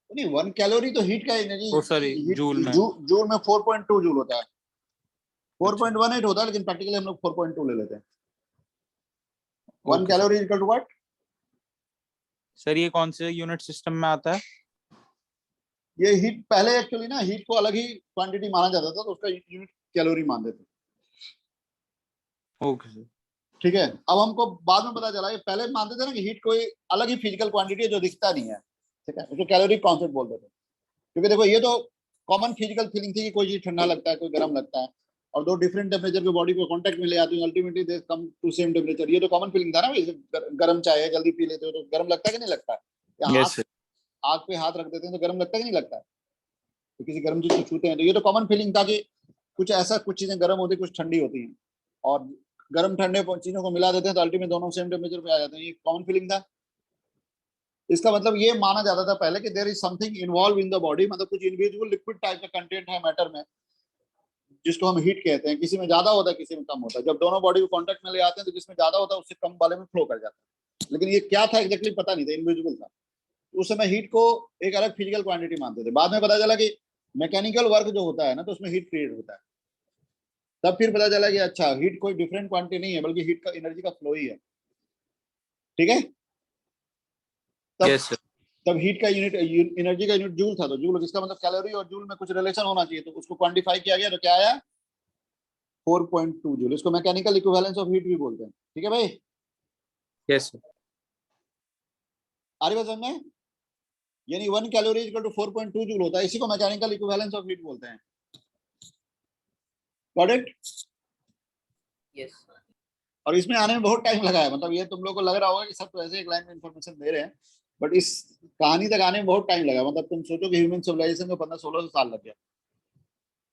नहीं, 1 कैलोरी तो हीट का एनर्जी, ओ सॉरी, जूल में। जूल में 4.2 जूल होता है, 4.18 होता है, लेकिन प्रैक्टिकली हम लोग 4.2 ले लेते हैं। 1 calorie equal to what? Sir ये कौन से यूनिट सिस्टम में आता है? ये हीट पहले एक्चुअली ना हीट को अलग ही क्वांटिटी माना जाता था, तो उसका यूनिट कैलोरी मान देते। Okay sir. ठीक है। अब हमको बाद में पता चला, ये पहले मानते थे ना कि हीट कोई अलग ही फिजिकल क्वांटिटी है जो दिखता नहीं है, ठीक है, उसको कैलोरी कॉन्सेप्ट बोलते थे। क्योंकि देखो ये तो कॉमन फिजिकल फीलिंग थी कि कोई चीज ठंडा लगता है, कोई गर्म लगता है, और दो डिफरेंट टेम्परेचर को बॉडी को कांटेक्ट में ले आती है, ultimately they come to same temperature. ये तो कॉमन फीलिंग था ना भाई, गर्म चाय है जल्दी पी लेते हो तो गर्म लगता है कि नहीं लगता है? या Yes, हाथ sir. आग पे हाथ रख देते हैं तो गर्म लगता है कि नहीं लगता है? तो किसी गर्म चीज को छूते हैं तो ये तो कॉमन फीलिंग था कि कुछ ऐसा, कुछ चीजें गर्म होती कुछ ठंडी होती हैं, और गर्म ठंडे चीजों को मिला देते हैं तो अल्टीमेट दोनों सेम टेम्परेचर पे आ जाते हैं। ये कॉमन फीलिंग था। इसका मतलब ये माना जाता था पहले कि there is something involve in the body, मतलब कुछ इनविजिबल लिक्विड टाइप का कंटेंट है मैटर में, जिसको हम हीट कहते हैं। किसी में ज्यादा होता है, किसी में कम होता है। जब दोनों बॉडी को कांटेक्ट में ले आते हैं तो जिसमें ज्यादा होता है उससे कम वाले में फ्लो कर जाता है। लेकिन ये क्या था एग्जैक्टली पता नहीं था, इनविजिबल था। उस समय हीट को एक अलग फिजिकल क्वांटिटी मानते थे। बाद में पता चला कि मैकेनिकल वर्क जो होता है ना, तो उसमें हीट क्रिएट होता है। तब फिर पता चला कि अच्छा, हीट कोई डिफरेंट क्वांटिटी नहीं है, बल्कि हीट का एनर्जी का फ्लो ही है। ठीक है, तब Yes, sir. तब हीट का यूनिट, एनर्जी का यूनिट जूल था। तो जूल, इसका मतलब कैलोरी और जूल में कुछ रिलेशन होना चाहिए, तो उसको क्वांटिफाई किया गया। तो क्या आया? 4.2 जूल। इसको मैकेनिकल इक्विवेलेंस ऑफ हीट भी बोलते हैं। ठीक है भाई, Yes, sir. आ रही बात समझ में? यानी 1 कैलोरी इक्वल टू 4.2 जूल होता है। इसी को मैकेनिकल इक्विवेलेंस ऑफ हीट बोलते हैं। Got it? Yes. और इसमें आने में बहुत टाइम लगा है। मतलब ये तुम लोग को लग रहा होगा कि सब तो ऐसे एक लाइन में इंफॉर्मेशन दे रहे हैं, बट इस कहानी तक आने में बहुत टाइम लगा। मतलब तुम सोचो कि ह्यूमन सिविलाइजेशन को 1500-1600 साल लग गया।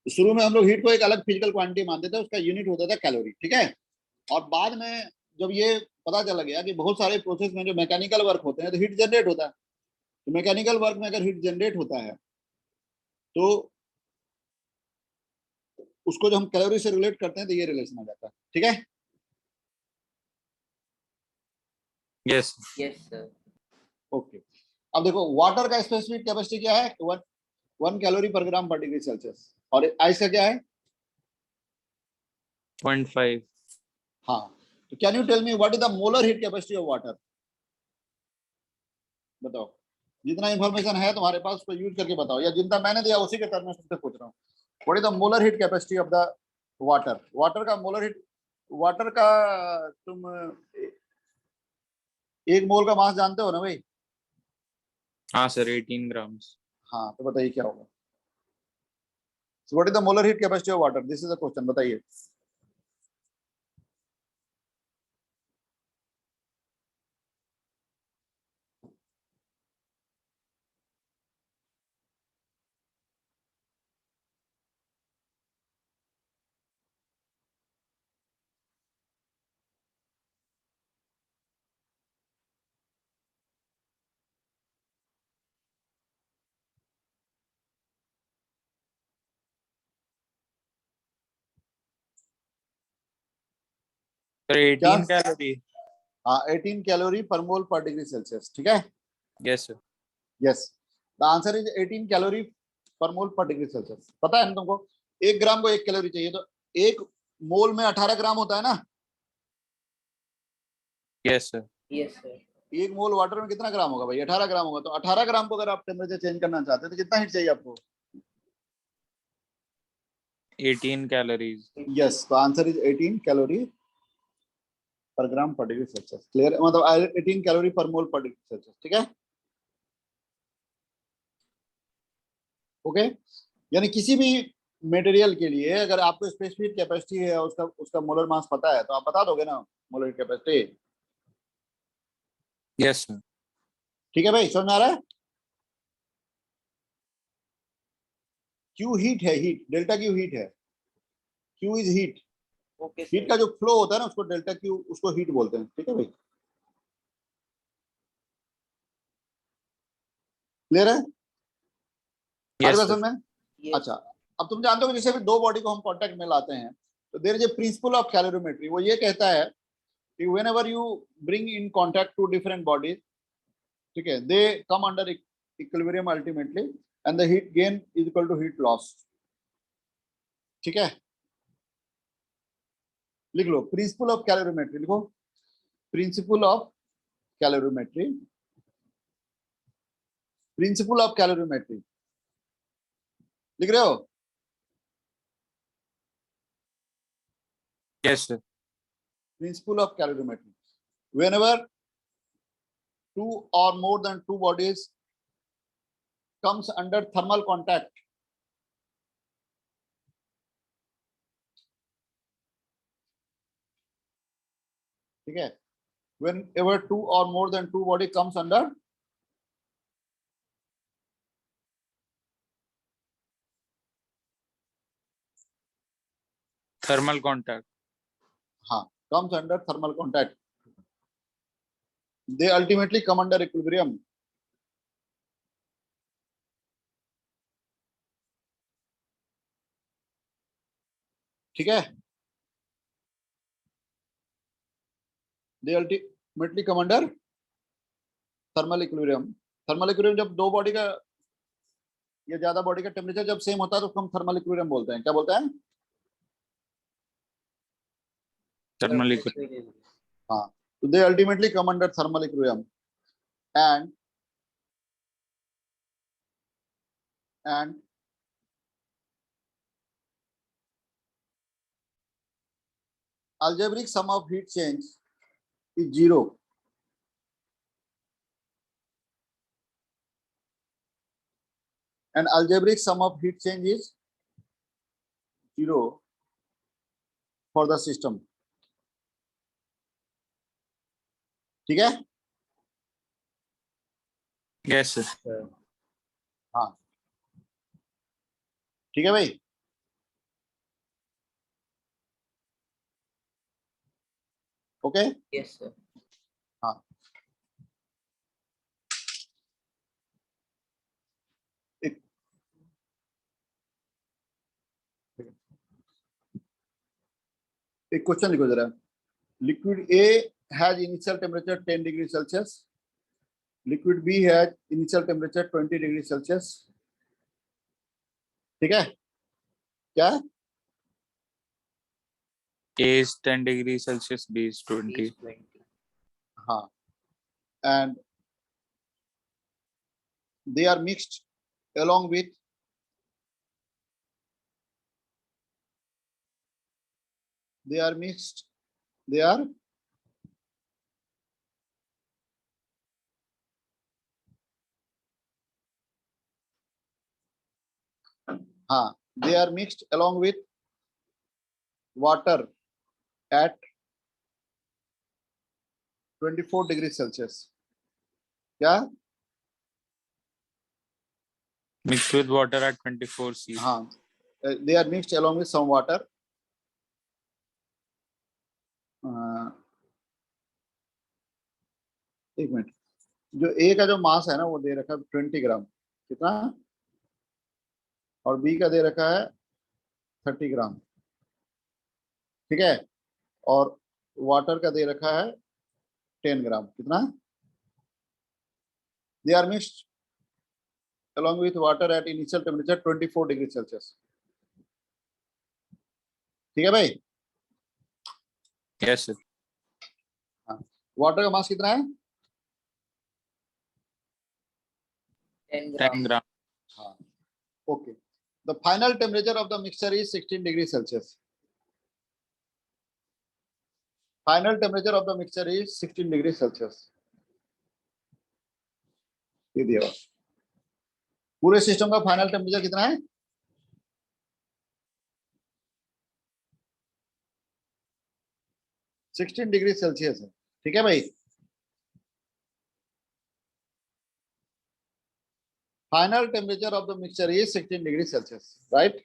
शुरू में हम लोग हीट को एक अलग फिजिकल क्वांटिटी मानते थे, उसका यूनिट होता था कैलोरी। ठीक है, और बाद में जब ये पता चला गया कि बहुत सारे प्रोसेस में जो मैकेनिकल वर्क होते हैं तो हीट जनरेट होता है। तो मैकेनिकल वर्क में अगर हीट जनरेट होता है तो उसको जो हम कैलोरी से रिलेट करते हैं तो ये रिलेशन आ जाता है। ठीक है, Yes. Yes, sir. ओके। अब देखो, वाटर का स्पेसिफिक कैपेसिटी क्या है? 1 calorie per gram per degree Celsius. और आइस का क्या है? 0.5. हाँ, तो can you tell me what is the molar heat capacity of water? बताओ। जितना इंफॉर्मेशन है तुम्हारे पास उसको यूज करके बताओ, या जितना मैंने दिया उसी के टर्म में तुमसे पूछ रहा हूँ। What is the molar heat capacity of the water? Water का मोलर हीट, वाटर का तुम एक मोल का मास जानते हो ना भाई? हाँ सर, 18 grams. हाँ, तो बताइए क्या होगा? What is the molar heat capacity of water? This is the question, बताइए। Sir, क्या? 18 calorie. हाँ, 18 कैलोरी पर मोल पर डिग्री सेल्सियस। ठीक है, Yes, sir. Yes, the answer is 18 calorie पर मोल पर डिग्री सेल्सियस। पता है ना तुमको? 1 ग्राम को 1 कैलोरी चाहिए, तो 1 मोल में 18 ग्राम होता है ना? Yes, sir. Yes, sir. 1 मोल वाटर में कितना ग्राम होगा भाई? 18 ग्राम होगा। तो 18 ग्राम को अगर आप टेम्परेचर चेंज करना चाहते हैं तो कितना हीट चाहिए आपको? 18 calories. यस, तो answer is 18 calorie per gram per degree Celsius. Clear? मतलब 18 कैलोरी पर मोल पर डिग्री सेल्सियस। ठीक है, ओके। यानी किसी भी मटेरियल के लिए अगर आपको स्पेसिफिक कैपेसिटी है, उसका उसका मोलर मास पता है, तो आप बता दोगे ना मोलर कैपेसिटी। Yes, sir. ठीक है भाई, समझ में आ रहा है? क्यू हीट है, हीट, डेल्टा क्यू हीट है। Q is heat. Okay, heat sir. का जो फ्लो होता है ना उसको डेल्टा क्यू, उसको हीट बोलते हैं। ठीक है भाई, क्लियर है? हर Yes, बात sir. समझ में? Yes. अच्छा, अब तुम जानते हो कि जैसे भी दो बॉडी को हम कांटेक्ट में लाते हैं तो there is a principle of calorimetry. वो ये कहता है कि whenever you bring in contact to different bodies, ठीक है, they come under equilibrium ultimately, and the heat gain is equal to heat loss. ठीक है, लिख लो प्रिंसिपल ऑफ कैलोरीमेट्री। लिखो principle of calorimetry, principle of calorimetry. लिख रहे हो? Yes, sir. Principle of calorimetry. Whenever two or more than two bodies comes under thermal contact. ठीक है, whenever two or more than two body comes under thermal contact. हाँ, comes under thermal contact, they ultimately come under equilibrium. ठीक है, they ultimately come under thermal equilibrium. Thermal equilibrium जब दो body का या ज्यादा बॉडी का टेम्परेचर जब सेम होता है तो हम थर्मल इक्विलिब्रियम बोलते हैं. क्या बोलते हैं? Thermal equilibrium. हाँ, तो they ultimately come under thermal equilibrium and algebraic sum of heat change is zero. And algebraic sum of heat change is zero for the system. ठीक है? Yes, sir. हाँ, ठीक है भाई. ओके. Yes, sir. हाँ, एक क्वेश्चन लिखो जरा. Liquid A has initial temperature 10 degree Celsius. Liquid B has initial temperature 20 degree Celsius. ठीक है? क्या? A is 10 degrees Celsius, B is 20. Is 20. हाँ, and they are mixed along with हाँ, they are mixed along with water at 24 degrees Celsius. क्या? Mixed with water at 24 C. हाँ, they are mixed along with some water. एक minute, जो A का जो मास है ना वो दे रखा है 20 ग्राम. कितना? और B का दे रखा है 30 ग्राम. ठीक है, और वाटर का दे रखा है 10 ग्राम. कितना? They are mixed along with water at initial temperature 24 degree Celsius. ठीक है भाई. Yes, sir. वाटर का मास कितना है? 10 10 gram. gram. हाँ, okay. The final temperature of the mixture is 16 degrees Celsius. Final temperature of the mixture is 16 degrees Celsius. ये दिया हुआ. पूरे सिस्टम का फाइनल टेम्परेचर कितना है? 16 डिग्री सेल्सियस है. ठीक है भाई. Final temperature of the mixture is 16 degree Celsius, right?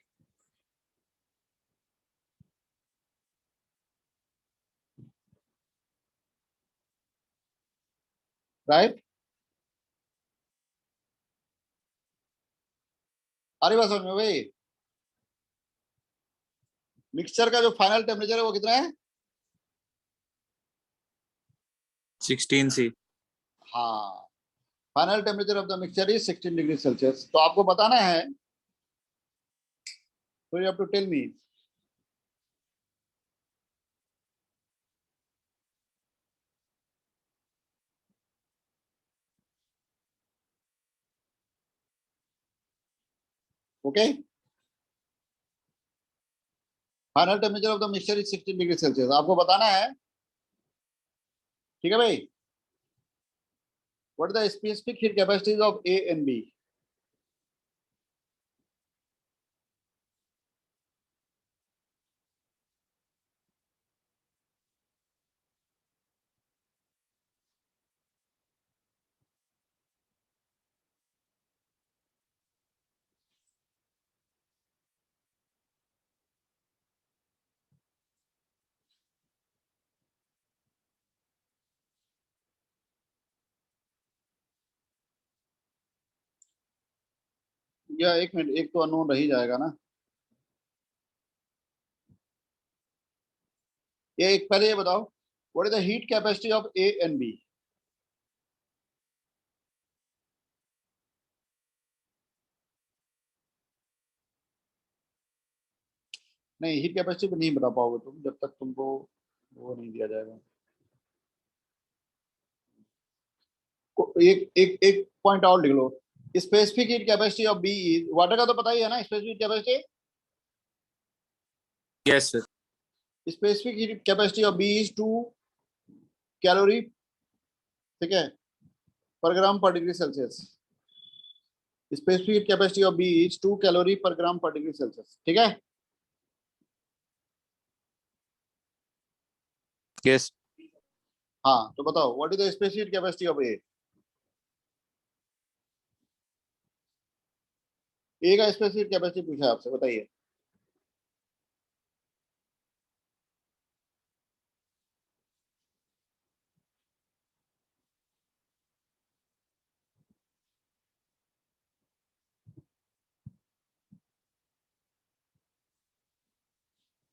Right. अरे बात समझ में भाई. मिक्सचर का जो फाइनल टेम्परेचर है वो कितना है? 16 C. हाँ, final temperature of the mixture is 16 degree Celsius. तो आपको बताना है, तो you have to tell me. Okay. Final temperature of the mixture is 16 degree Celsius. आपको बताना है. ठीक है भाई. What are the specific heat capacities of A and B? या एक मिनट, एक तो अननोन रह ही जाएगा ना। ये एक पहले ये बताओ, what is the heat capacity of A and B? नहीं, हीट कैपेसिटी भी नहीं बता पाओगे तुम जब तक तुमको वो नहीं दिया जाएगा। एक एक एक पॉइंट और लिख लो, specific heat capacity of B is, water का तो पता ही है ना specific capacity. Yes sir. Specific heat capacity of B is 2 calorie, ठीक है, per gram per degree Celsius. Specific heat capacity of B is 2 calorie per gram per degree Celsius, ठीक है। यस। हाँ तो बताओ what is the specific heat capacity of A का specific capacity पूछा आपसे, बताइए।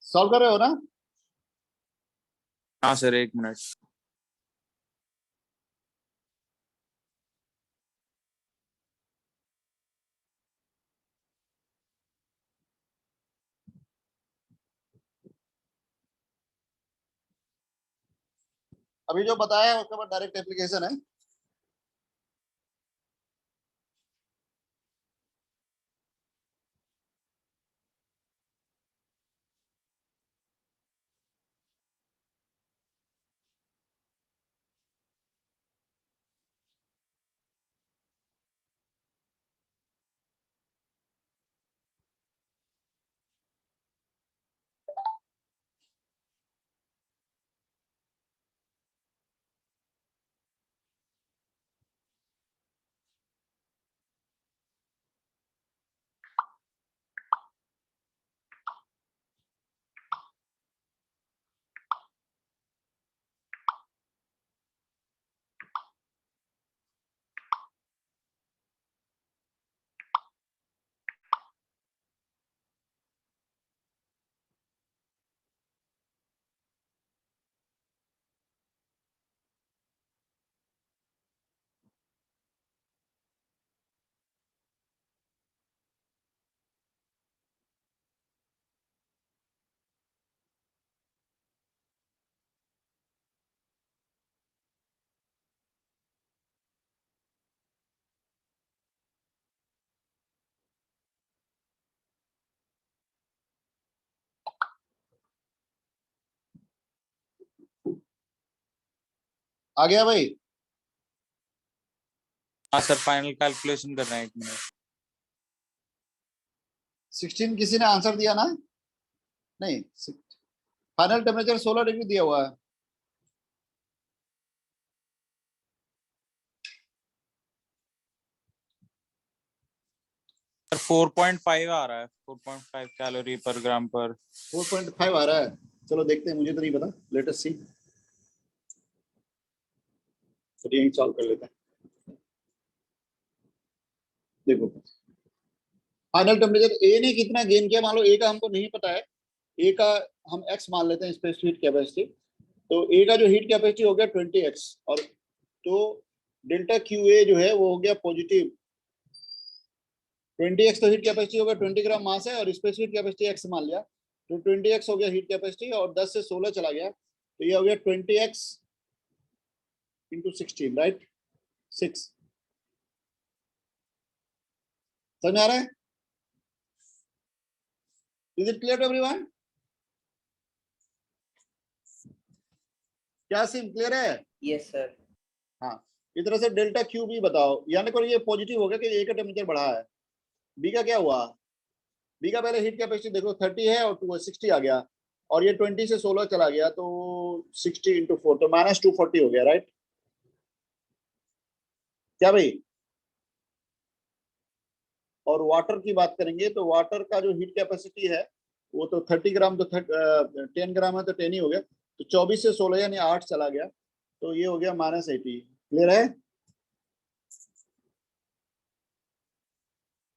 सॉल्व कर रहे हो ना? हाँ सर, एक मिनट। अभी जो बताया है उसके बाद डायरेक्ट एप्लीकेशन है। आ गया भाई? हाँ सर, फाइनल कैलकुलेशन कर रहे हैं, एक मिनट। 16 किसी ने आंसर दिया ना? नहीं, फाइनल टेम्परेचर 16 डिग्री दिया हुआ है। सर 4.5 आ रहा है, 4.5 कैलोरी पर ग्राम पर। 4.5 आ रहा है, चलो देखते हैं, मुझे तो नहीं पता, लेट अस सी। चलिए सॉल्व कर लेते हैं। देखो, फाइनल टेम्परेचर ए ने कितना गेन किया, मान लो ए का हमको नहीं पता है, ए का हम एक्स मान लेते हैं स्पेसिफिक हीट कैपेसिटी। तो ए का जो हीट कैपेसिटी हो गया 20x, और तो डेल्टा क्यू ए जो है वो हो गया पॉजिटिव 20x। तो हीट कैपेसिटी हो गया 20 ग्राम मास है, और स्पेसिफिक कैपेसिटी x मान लिया, तो 20x हो गया हीट कैपेसिटी, और 10 से 16 चला गया, तो ये हो गया 20x इंटू 16, राइट? 6। समझ आ रहा है? Is it clear to everyone? क्या सिम क्लियर है? Yes, sir. हाँ, इस तरह से डेल्टा क्यू भी बताओ, यानी कि ये पॉजिटिव हो गया कि ए का टेम्परेचर बढ़ा है। बी का क्या हुआ? बी का पहले हीट कैपेसिटी देखो 30 है और 60 आ गया, और ये 20 से 16 चला गया, तो 60 इंटू 4, तो -240 हो गया, राइट? क्या भाई? और वाटर की बात करेंगे तो वाटर का जो हीट कैपेसिटी है वो तो 30 ग्राम, तो 10 ग्राम है तो 10 ही हो गया, तो 24 से 16 यानी 8 चला गया, तो ये हो गया -80। क्लियर है?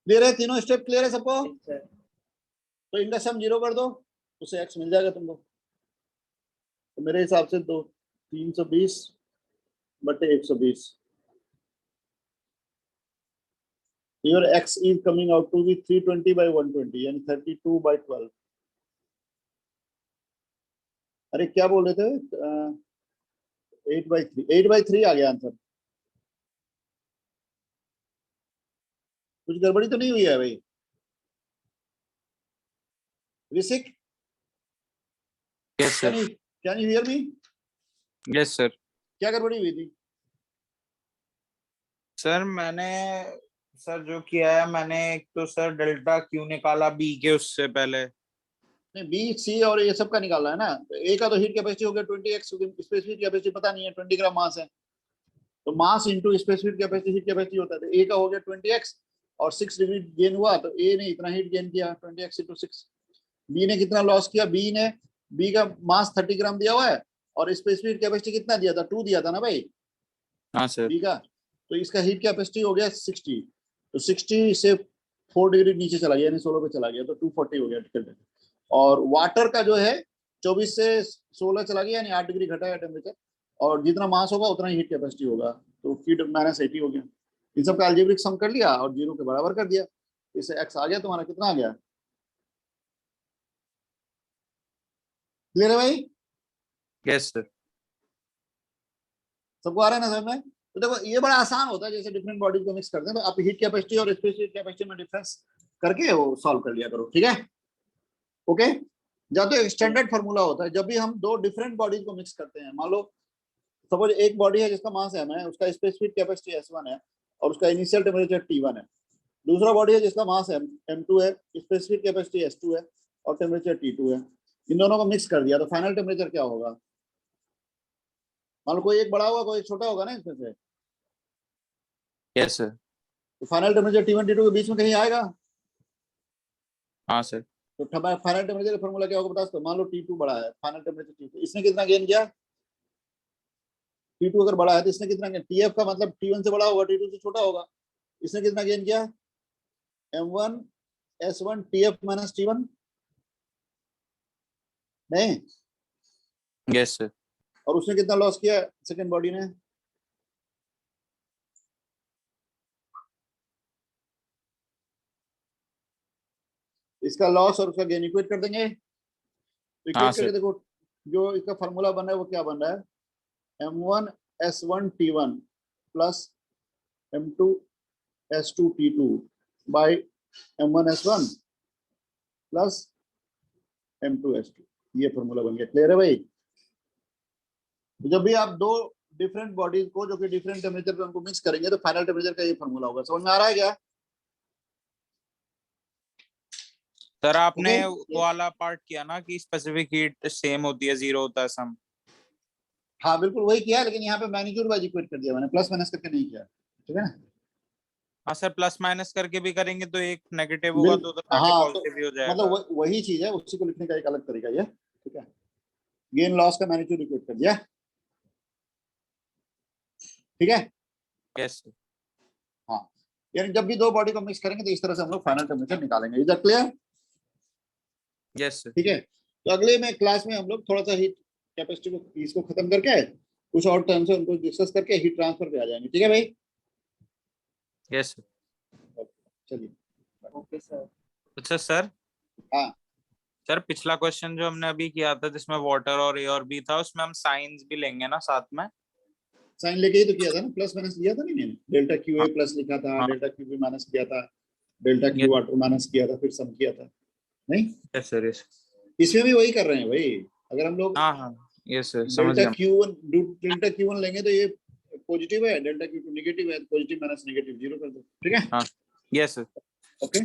क्लियर है? तीनों स्टेप क्लियर है सबको? Yes, sir. तो इनका सम 0 कर दो, उससे x मिल जाएगा तुमको। तो मेरे हिसाब से 320 बटे 120, your x is coming out to be 320 by 120 यानी 32 by 12। अरे क्या बोल रहे थे? 8/3 आ गया आंसर। कुछ गड़बड़ी तो नहीं हुई है भाई? Rishik, yes sir. Can you hear me? Yes sir. क्या गड़बड़ी हुई थी? सर मैंने सर जो किया है मैंने, एक तो सर डेल्टा क्यू निकाला बी के उससे पहले। नहीं, बी सी और ये सब का निकालना है ना। तो ए का तो हीट कैपेसिटी हो गया 20x, स्पेसिफिक कैपेसिटी पता नहीं है, 20 ग्राम मास है, तो mass into specific capacity heat capacity होता है। तो ए का हो गया 20x और 6 डिग्री गेन हुआ, तो ए ने इतना हीट गेन किया 20x इंटू 6। बी ने कितना लॉस किया? बी का मास 30 ग्राम दिया हुआ है और स्पेसिफिक कैपेसिटी कितना दिया था? 2 दिया था ना भाई हाँ सर। बी का। तो इसका हीट कैपेसिटी हो गया 60, तो 60 से 4 डिग्री नीचे चला गया यानी 16 पे चला गया, तो 240 हो गया टिकट। और वाटर का जो है 24 से 16 चला गया यानी 8 डिग्री घटा है टेम्परेचर, और जितना मास होगा उतना ही हीट कैपेसिटी होगा, तो फीड -80 हो गया। इन सब का अलजेब्रिक सम कर लिया और 0 के बराबर कर दिया, इससे x आ गया तुम्हारा। कितना आ गया? क्लियर है भाई? Yes sir. सबको आ रहा है ना समझ में? तो देखो ये बड़ा आसान होता है, जैसे डिफरेंट बॉडीज को मिक्स करते हैं तो आप हीट कैपेसिटी और स्पेसिफिक कैपेसिटी में डिफरेंस करके वो सॉल्व कर लिया करो, ठीक है? ओके, जब तो एक स्टैंडर्ड फार्मूला होता है जब भी हम दो डिफरेंट बॉडीज को मिक्स करते हैं। मान लो सपोज एक बॉडी है जिसका मास m है, उसका स्पेसिफिक कैपेसिटी S1 है और उसका इनिशियल टेम्परेचर T1 है। दूसरा बॉडी है जिसका मास M2 है, स्पेसिफिक कैपेसिटी S2 है और टेम्परेचर T2 है। इन दोनों को मिक्स कर दिया तो फाइनल टेम्परेचर क्या होगा? मान लो कोई एक बड़ा होगा कोई छोटा होगा ना इसमें से, यस सर। तो फाइनल टेम्परेचर T1 T2 के बीच में कहीं आएगा? हाँ सर। तो फाइनल टेम्परेचर का फॉर्मूला क्या होगा बता सकते हो? मान लो T2 बड़ा है, फाइनल टेम्परेचर T2, इसने कितना गेन किया? T2 अगर बड़ा है तो इसने कितना गेन? TF का मतलब T1 से बड़ा होगा, T2 से छोटा होगा। इसने कितना गेन किया? M1 S1 TF minus T1 नहीं, यस सर। और उसने कितना लॉस किया सेकंड बॉडी ने? इसका लॉस और उसका गेन इक्वेट कर देंगे, तो हाँ इक्वेट करके सर। देखो जो इसका फॉर्मूला बन रहा है वो क्या बन रहा है? M1 S1 T1 plus M2 S2 T2 by M1 S1 plus M2 S2, ये फॉर्मूला बन गया। क्लियर है भाई? तो जब भी आप दो डिफरेंट बॉडीज को जो कि डिफरेंट टेम्परेचर पे उनको मिक्स करेंगे तो फाइनल टेम्परेचर का ये फॉर्मूला होगा। समझ में आ रहा है क्या? सर आपने Okay? वो वाला पार्ट किया ना कि स्पेसिफिक हीट सेम होती है, 0 होता है सम। हाँ बिल्कुल वही किया, लेकिन यहाँ पे मैग्नीट्यूड वाइज इक्वेट कर दिया मैंने, प्लस माइनस करके नहीं किया, ठीक है ना? हाँ सर, प्लस माइनस करके भी करेंगे तो एक नेगेटिव होगा तो उधर जाके हाँ, तो पॉजिटिव भी हो मतलब जाएगा। वही चीज है, उसी को लिखने का एक अलग तरीका ये, ठीक है? गेन लॉस का मैग्नीट्यूड इक्वेट कर दिया, ठीक है? Yes sir. हाँ, यानी जब भी दो बॉडी को मिक्स करेंगे तो इस तरह से हम लोग फाइनल टेम्परेचर निकालेंगे। Is that clear? Yes sir. ठीक है, तो अगले में क्लास में हम लोग थोड़ा सा हीट कैपेसिटी को इसको खत्म करके कुछ और टर्म्स है उनको डिस्कस करके हीट ट्रांसफर पे आ जाएंगे, ठीक है भाई? Yes sir. चलिए। Okay, sir. अच्छा सर। हाँ, सर पिछला क्वेश्चन जो हमने अभी किया था जिसमें वाटर और ए और बी था, उसमें हम साइंस भी लेंगे ना साथ में? साइन लेके ही तो किया था ना, प्लस माइनस लिया था नहीं मैंने? डेल्टा क्यू ए हाँ प्लस लिखा था, हाँ। डेल्टा क्यू बी माइनस किया था, डेल्टा क्यू वाटर माइनस किया था, फिर सम किया था, नहीं? Yes sir. यस। इसमें भी वही कर रहे हैं भाई। अगर हम लोग हाँ हाँ। यस सर, समझ गया। डेल्टा Q1 लेंगे तो ये पॉजिटिव है, डेल्टा Q2 नेगेटिव है, पॉजिटिव माइनस नेगेटिव 0 कर दो, ठीक है? हाँ। Yes sir. ओके।